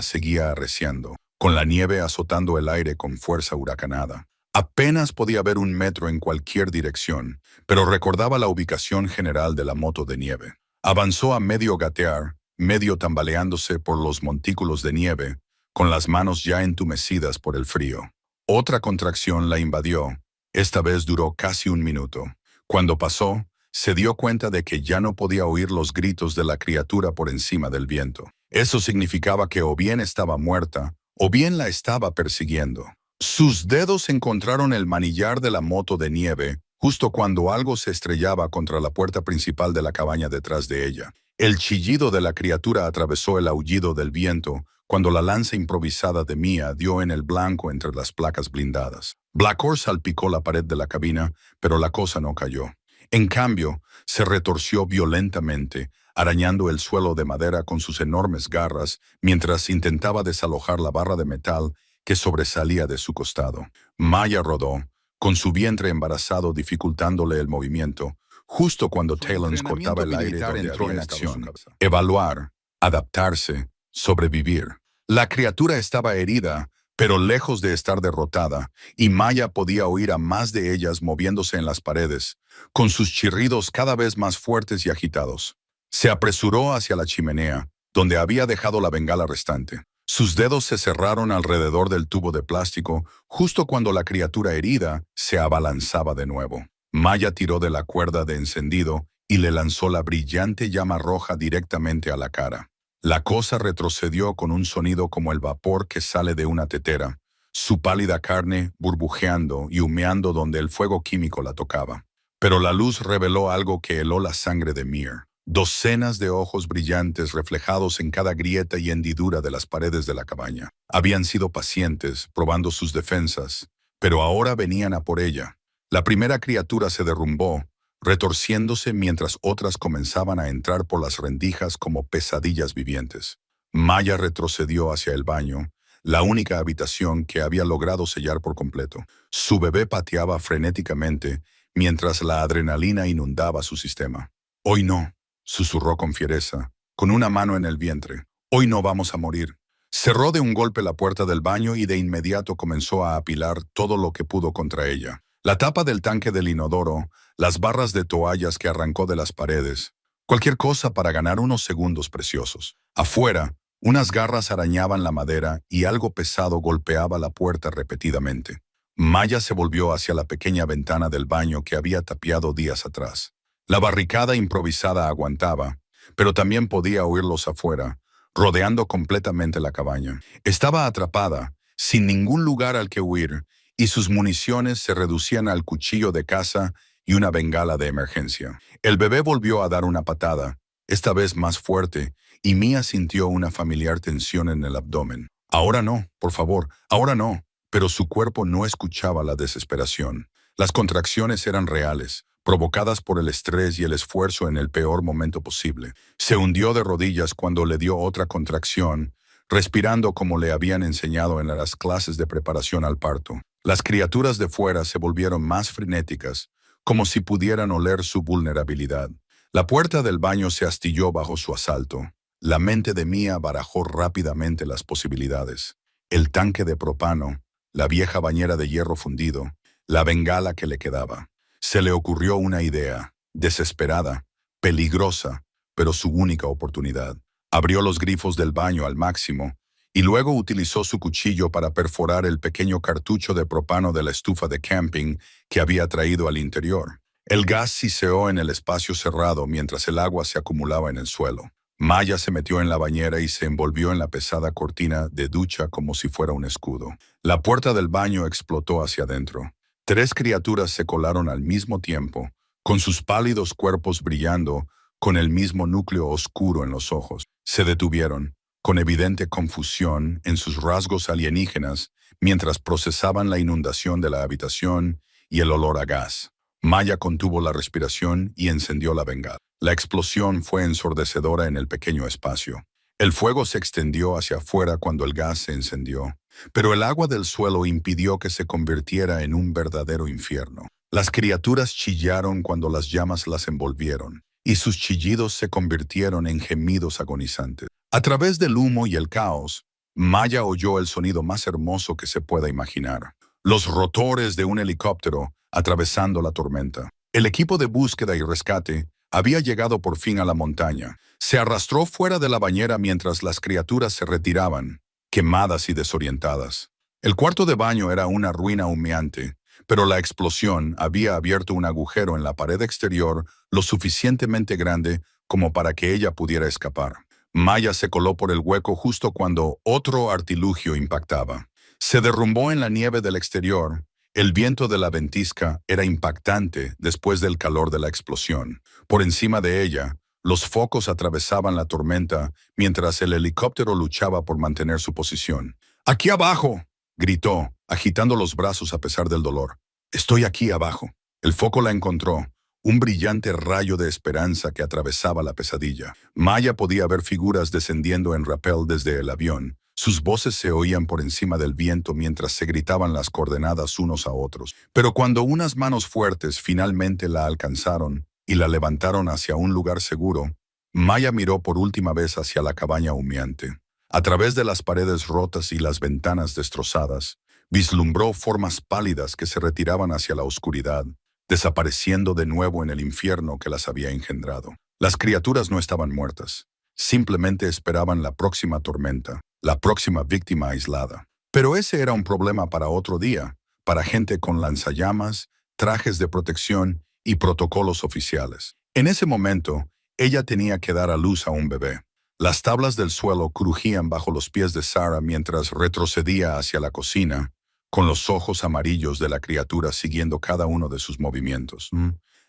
seguía arreciando, con la nieve azotando el aire con fuerza huracanada. Apenas podía ver 1 metro en cualquier dirección, pero recordaba la ubicación general de la moto de nieve. Avanzó a medio gatear, medio tambaleándose por los montículos de nieve, con las manos ya entumecidas por el frío. Otra contracción la invadió. Esta vez duró casi 1 minuto. Cuando pasó, se dio cuenta de que ya no podía oír los gritos de la criatura por encima del viento. Eso significaba que o bien estaba muerta, o bien la estaba persiguiendo. Sus dedos encontraron el manillar de la moto de nieve justo cuando algo se estrellaba contra la puerta principal de la cabaña detrás de ella. El chillido de la criatura atravesó el aullido del viento cuando la lanza improvisada de Mia dio en el blanco entre las placas blindadas. Blackor salpicó la pared de la cabina, pero la cosa no cayó. En cambio, se retorció violentamente, arañando el suelo de madera con sus enormes garras mientras intentaba desalojar la barra de metal que sobresalía de su costado. Maya rodó, con su vientre embarazado dificultándole el movimiento, justo cuando Talons cortaba el aire donde entró en acción. Evaluar, adaptarse, sobrevivir. La criatura estaba herida, Pero lejos de estar derrotada, y Maya podía oír a más de ellas moviéndose en las paredes, con sus chirridos cada vez más fuertes y agitados. Se apresuró hacia la chimenea, donde había dejado la bengala restante. Sus dedos se cerraron alrededor del tubo de plástico justo cuando la criatura herida se abalanzaba de nuevo. Maya tiró de la cuerda de encendido y le lanzó la brillante llama roja directamente a la cara. La cosa retrocedió con un sonido como el vapor que sale de una tetera, su pálida carne burbujeando y humeando donde el fuego químico la tocaba. Pero la luz reveló algo que heló la sangre de Mir. Docenas de ojos brillantes reflejados en cada grieta y hendidura de las paredes de la cabaña. Habían sido pacientes, probando sus defensas, pero ahora venían a por ella. La primera criatura se derrumbó, retorciéndose mientras otras comenzaban a entrar por las rendijas como pesadillas vivientes. Maya retrocedió hacia el baño, la única habitación que había logrado sellar por completo. Su bebé pateaba frenéticamente mientras la adrenalina inundaba su sistema. «Hoy no», susurró con fiereza, con una mano en el vientre. «Hoy no vamos a morir». Cerró de un golpe la puerta del baño y de inmediato comenzó a apilar todo lo que pudo contra ella. La tapa del tanque del inodoro, las barras de toallas que arrancó de las paredes, cualquier cosa para ganar unos segundos preciosos. Afuera, unas garras arañaban la madera y algo pesado golpeaba la puerta repetidamente. Maya se volvió hacia la pequeña ventana del baño que había tapiado días atrás. La barricada improvisada aguantaba, pero también podía oírlos afuera, rodeando completamente la cabaña. Estaba atrapada, sin ningún lugar al que huir, y sus municiones se reducían al cuchillo de caza y una bengala de emergencia. El bebé volvió a dar una patada, esta vez más fuerte, y Mia sintió una familiar tensión en el abdomen. «Ahora no, por favor, ahora no». Pero su cuerpo no escuchaba la desesperación. Las contracciones eran reales, provocadas por el estrés y el esfuerzo en el peor momento posible. Se hundió de rodillas cuando le dio otra contracción, respirando como le habían enseñado en las clases de preparación al parto. Las criaturas de fuera se volvieron más frenéticas, como si pudieran oler su vulnerabilidad. La puerta del baño se astilló bajo su asalto. La mente de Mia barajó rápidamente las posibilidades. El tanque de propano, la vieja bañera de hierro fundido, la bengala que le quedaba. Se le ocurrió una idea, desesperada, peligrosa, pero su única oportunidad. Abrió los grifos del baño al máximo y luego utilizó su cuchillo para perforar el pequeño cartucho de propano de la estufa de camping que había traído al interior. El gas siseó en el espacio cerrado mientras el agua se acumulaba en el suelo. Maya se metió en la bañera y se envolvió en la pesada cortina de ducha como si fuera un escudo. La puerta del baño explotó hacia adentro. 3 criaturas se colaron al mismo tiempo, con sus pálidos cuerpos brillando, con el mismo núcleo oscuro en los ojos. Se detuvieron, con evidente confusión en sus rasgos alienígenas, mientras procesaban la inundación de la habitación y el olor a gas. Maya contuvo la respiración y encendió la bengala. La explosión fue ensordecedora en el pequeño espacio. El fuego se extendió hacia afuera cuando el gas se encendió, pero el agua del suelo impidió que se convirtiera en un verdadero infierno. Las criaturas chillaron cuando las llamas las envolvieron, y sus chillidos se convirtieron en gemidos agonizantes. A través del humo y el caos, Maya oyó el sonido más hermoso que se pueda imaginar. Los rotores de un helicóptero atravesando la tormenta. El equipo de búsqueda y rescate había llegado por fin a la montaña. Se arrastró fuera de la bañera mientras las criaturas se retiraban, quemadas y desorientadas. El cuarto de baño era una ruina humeante, pero la explosión había abierto un agujero en la pared exterior lo suficientemente grande como para que ella pudiera escapar. Maya se coló por el hueco justo cuando otro artilugio impactaba. Se derrumbó en la nieve del exterior. El viento de la ventisca era impactante después del calor de la explosión. Por encima de ella, los focos atravesaban la tormenta mientras el helicóptero luchaba por mantener su posición. «¡Aquí abajo!», gritó, agitando los brazos a pesar del dolor. «Estoy aquí abajo». El foco la encontró, un brillante rayo de esperanza que atravesaba la pesadilla. Maya podía ver figuras descendiendo en rappel desde el avión. Sus voces se oían por encima del viento mientras se gritaban las coordenadas unos a otros. Pero cuando unas manos fuertes finalmente la alcanzaron y la levantaron hacia un lugar seguro, Maya miró por última vez hacia la cabaña humeante. A través de las paredes rotas y las ventanas destrozadas, vislumbró formas pálidas que se retiraban hacia la oscuridad, desapareciendo de nuevo en el infierno que las había engendrado. Las criaturas no estaban muertas, simplemente esperaban la próxima tormenta, la próxima víctima aislada. Pero ese era un problema para otro día, para gente con lanzallamas, trajes de protección y protocolos oficiales. En ese momento, ella tenía que dar a luz a un bebé. Las tablas del suelo crujían bajo los pies de Sarah mientras retrocedía hacia la cocina, con los ojos amarillos de la criatura siguiendo cada uno de sus movimientos.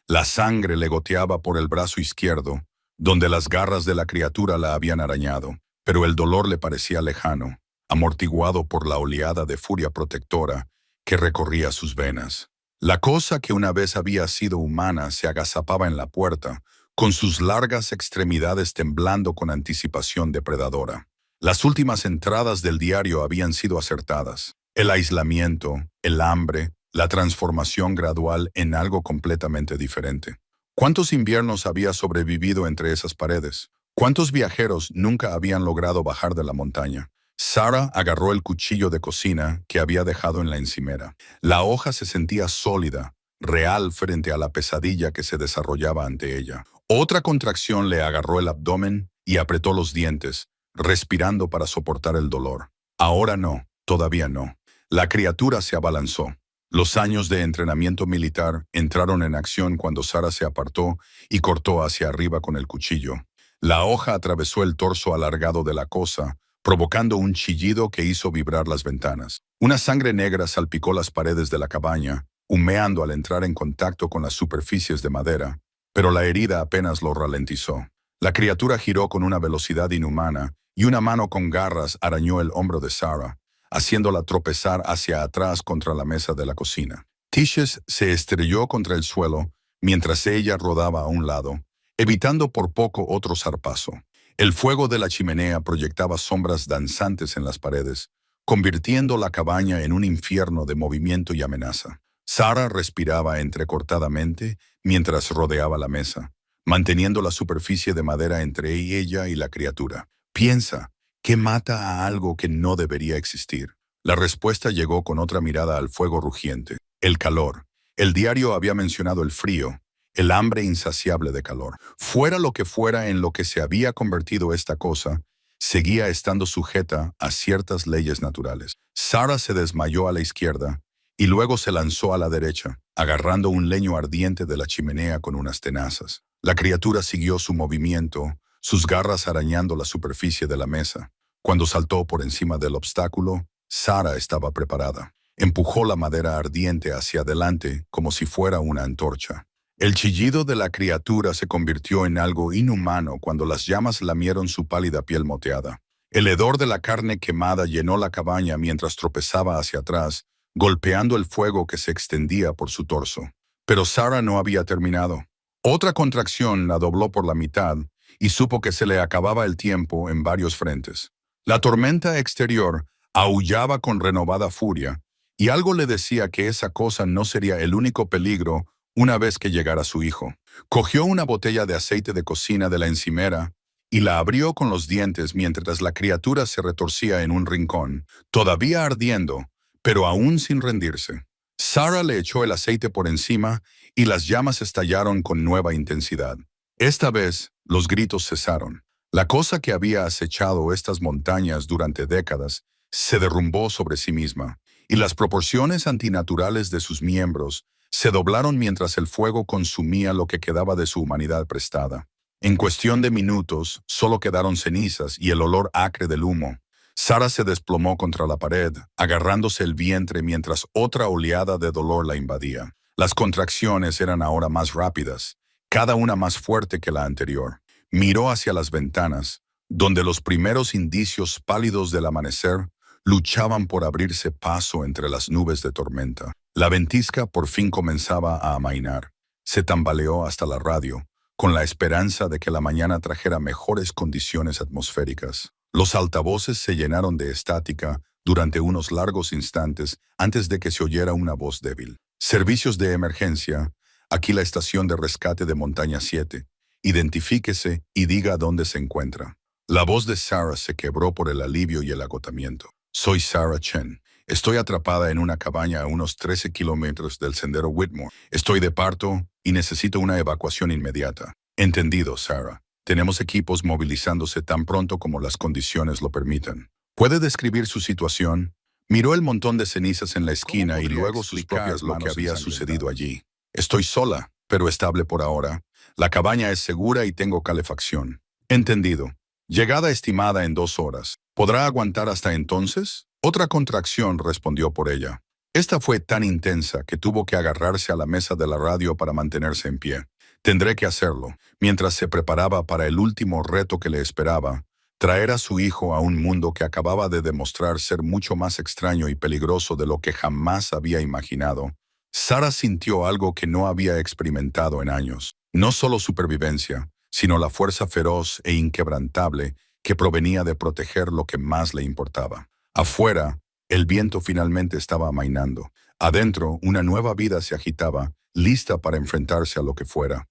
La sangre le goteaba por el brazo izquierdo, donde las garras de la criatura la habían arañado, pero el dolor le parecía lejano, amortiguado por la oleada de furia protectora que recorría sus venas. La cosa que una vez había sido humana se agazapaba en la puerta, con sus largas extremidades temblando con anticipación depredadora. Las últimas entradas del diario habían sido acertadas. El aislamiento, el hambre, la transformación gradual en algo completamente diferente. ¿Cuántos inviernos había sobrevivido entre esas paredes? ¿Cuántos viajeros nunca habían logrado bajar de la montaña? Sarah agarró el cuchillo de cocina que había dejado en la encimera. La hoja se sentía sólida, real frente a la pesadilla que se desarrollaba ante ella. Otra contracción le agarró el abdomen y apretó los dientes, respirando para soportar el dolor. Ahora no, todavía no. La criatura se abalanzó. Los años de entrenamiento militar entraron en acción cuando Sarah se apartó y cortó hacia arriba con el cuchillo. La hoja atravesó el torso alargado de la cosa, provocando un chillido que hizo vibrar las ventanas. Una sangre negra salpicó las paredes de la cabaña, humeando al entrar en contacto con las superficies de madera, pero la herida apenas lo ralentizó. La criatura giró con una velocidad inhumana y una mano con garras arañó el hombro de Sarah, haciéndola tropezar hacia atrás contra la mesa de la cocina. Tishes se estrelló contra el suelo mientras ella rodaba a un lado, evitando por poco otro zarpazo. El fuego de la chimenea proyectaba sombras danzantes en las paredes, convirtiendo la cabaña en un infierno de movimiento y amenaza. Sarah respiraba entrecortadamente mientras rodeaba la mesa, manteniendo la superficie de madera entre ella y la criatura. Piensa, ¿qué mata a algo que no debería existir? La respuesta llegó con otra mirada al fuego rugiente. El calor. El diario había mencionado el frío, el hambre insaciable de calor. Fuera lo que fuera en lo que se había convertido esta cosa, seguía estando sujeta a ciertas leyes naturales. Sarah se desmayó a la izquierda y luego se lanzó a la derecha, agarrando un leño ardiente de la chimenea con unas tenazas. La criatura siguió su movimiento, sus garras arañando la superficie de la mesa. Cuando saltó por encima del obstáculo, Sarah estaba preparada. Empujó la madera ardiente hacia adelante como si fuera una antorcha. El chillido de la criatura se convirtió en algo inhumano cuando las llamas lamieron su pálida piel moteada. El hedor de la carne quemada llenó la cabaña mientras tropezaba hacia atrás, golpeando el fuego que se extendía por su torso. Pero Sarah no había terminado. Otra contracción la dobló por la mitad y supo que se le acababa el tiempo en varios frentes. La tormenta exterior aullaba con renovada furia, y algo le decía que esa cosa no sería el único peligro una vez que llegara su hijo. Cogió una botella de aceite de cocina de la encimera y la abrió con los dientes mientras la criatura se retorcía en un rincón, todavía ardiendo, pero aún sin rendirse. Sarah le echó el aceite por encima y las llamas estallaron con nueva intensidad. Esta vez, los gritos cesaron. La cosa que había acechado estas montañas durante décadas se derrumbó sobre sí misma, y las proporciones antinaturales de sus miembros se doblaron mientras el fuego consumía lo que quedaba de su humanidad prestada. En cuestión de minutos, solo quedaron cenizas y el olor acre del humo. Sarah se desplomó contra la pared, agarrándose el vientre mientras otra oleada de dolor la invadía. Las contracciones eran ahora más rápidas, cada una más fuerte que la anterior. Miró hacia las ventanas, donde los primeros indicios pálidos del amanecer luchaban por abrirse paso entre las nubes de tormenta. La ventisca por fin comenzaba a amainar. Se tambaleó hasta la radio, con la esperanza de que la mañana trajera mejores condiciones atmosféricas. Los altavoces se llenaron de estática durante unos largos instantes antes de que se oyera una voz débil. Servicios de emergencia, aquí la estación de rescate de Montaña 7. Identifíquese y diga dónde se encuentra. La voz de Sarah se quebró por el alivio y el agotamiento. Soy Sarah Chen. Estoy atrapada en una cabaña a unos 13 kilómetros del sendero Whitmore. Estoy de parto y necesito una evacuación inmediata. Entendido, Sarah. Tenemos equipos movilizándose tan pronto como las condiciones lo permitan. ¿Puede describir su situación? Miró el montón de cenizas en la esquina y luego sus propias lo que había sucedido allí. Estoy sola, pero estable por ahora. La cabaña es segura y tengo calefacción. Entendido. Llegada estimada en 2 horas. ¿Podrá aguantar hasta entonces? Otra contracción respondió por ella. Esta fue tan intensa que tuvo que agarrarse a la mesa de la radio para mantenerse en pie. Tendré que hacerlo. Mientras se preparaba para el último reto que le esperaba, traer a su hijo a un mundo que acababa de demostrar ser mucho más extraño y peligroso de lo que jamás había imaginado, Sarah sintió algo que no había experimentado en años. No solo supervivencia, sino la fuerza feroz e inquebrantable que provenía de proteger lo que más le importaba. Afuera, el viento finalmente estaba amainando. Adentro, una nueva vida se agitaba, lista para enfrentarse a lo que fuera.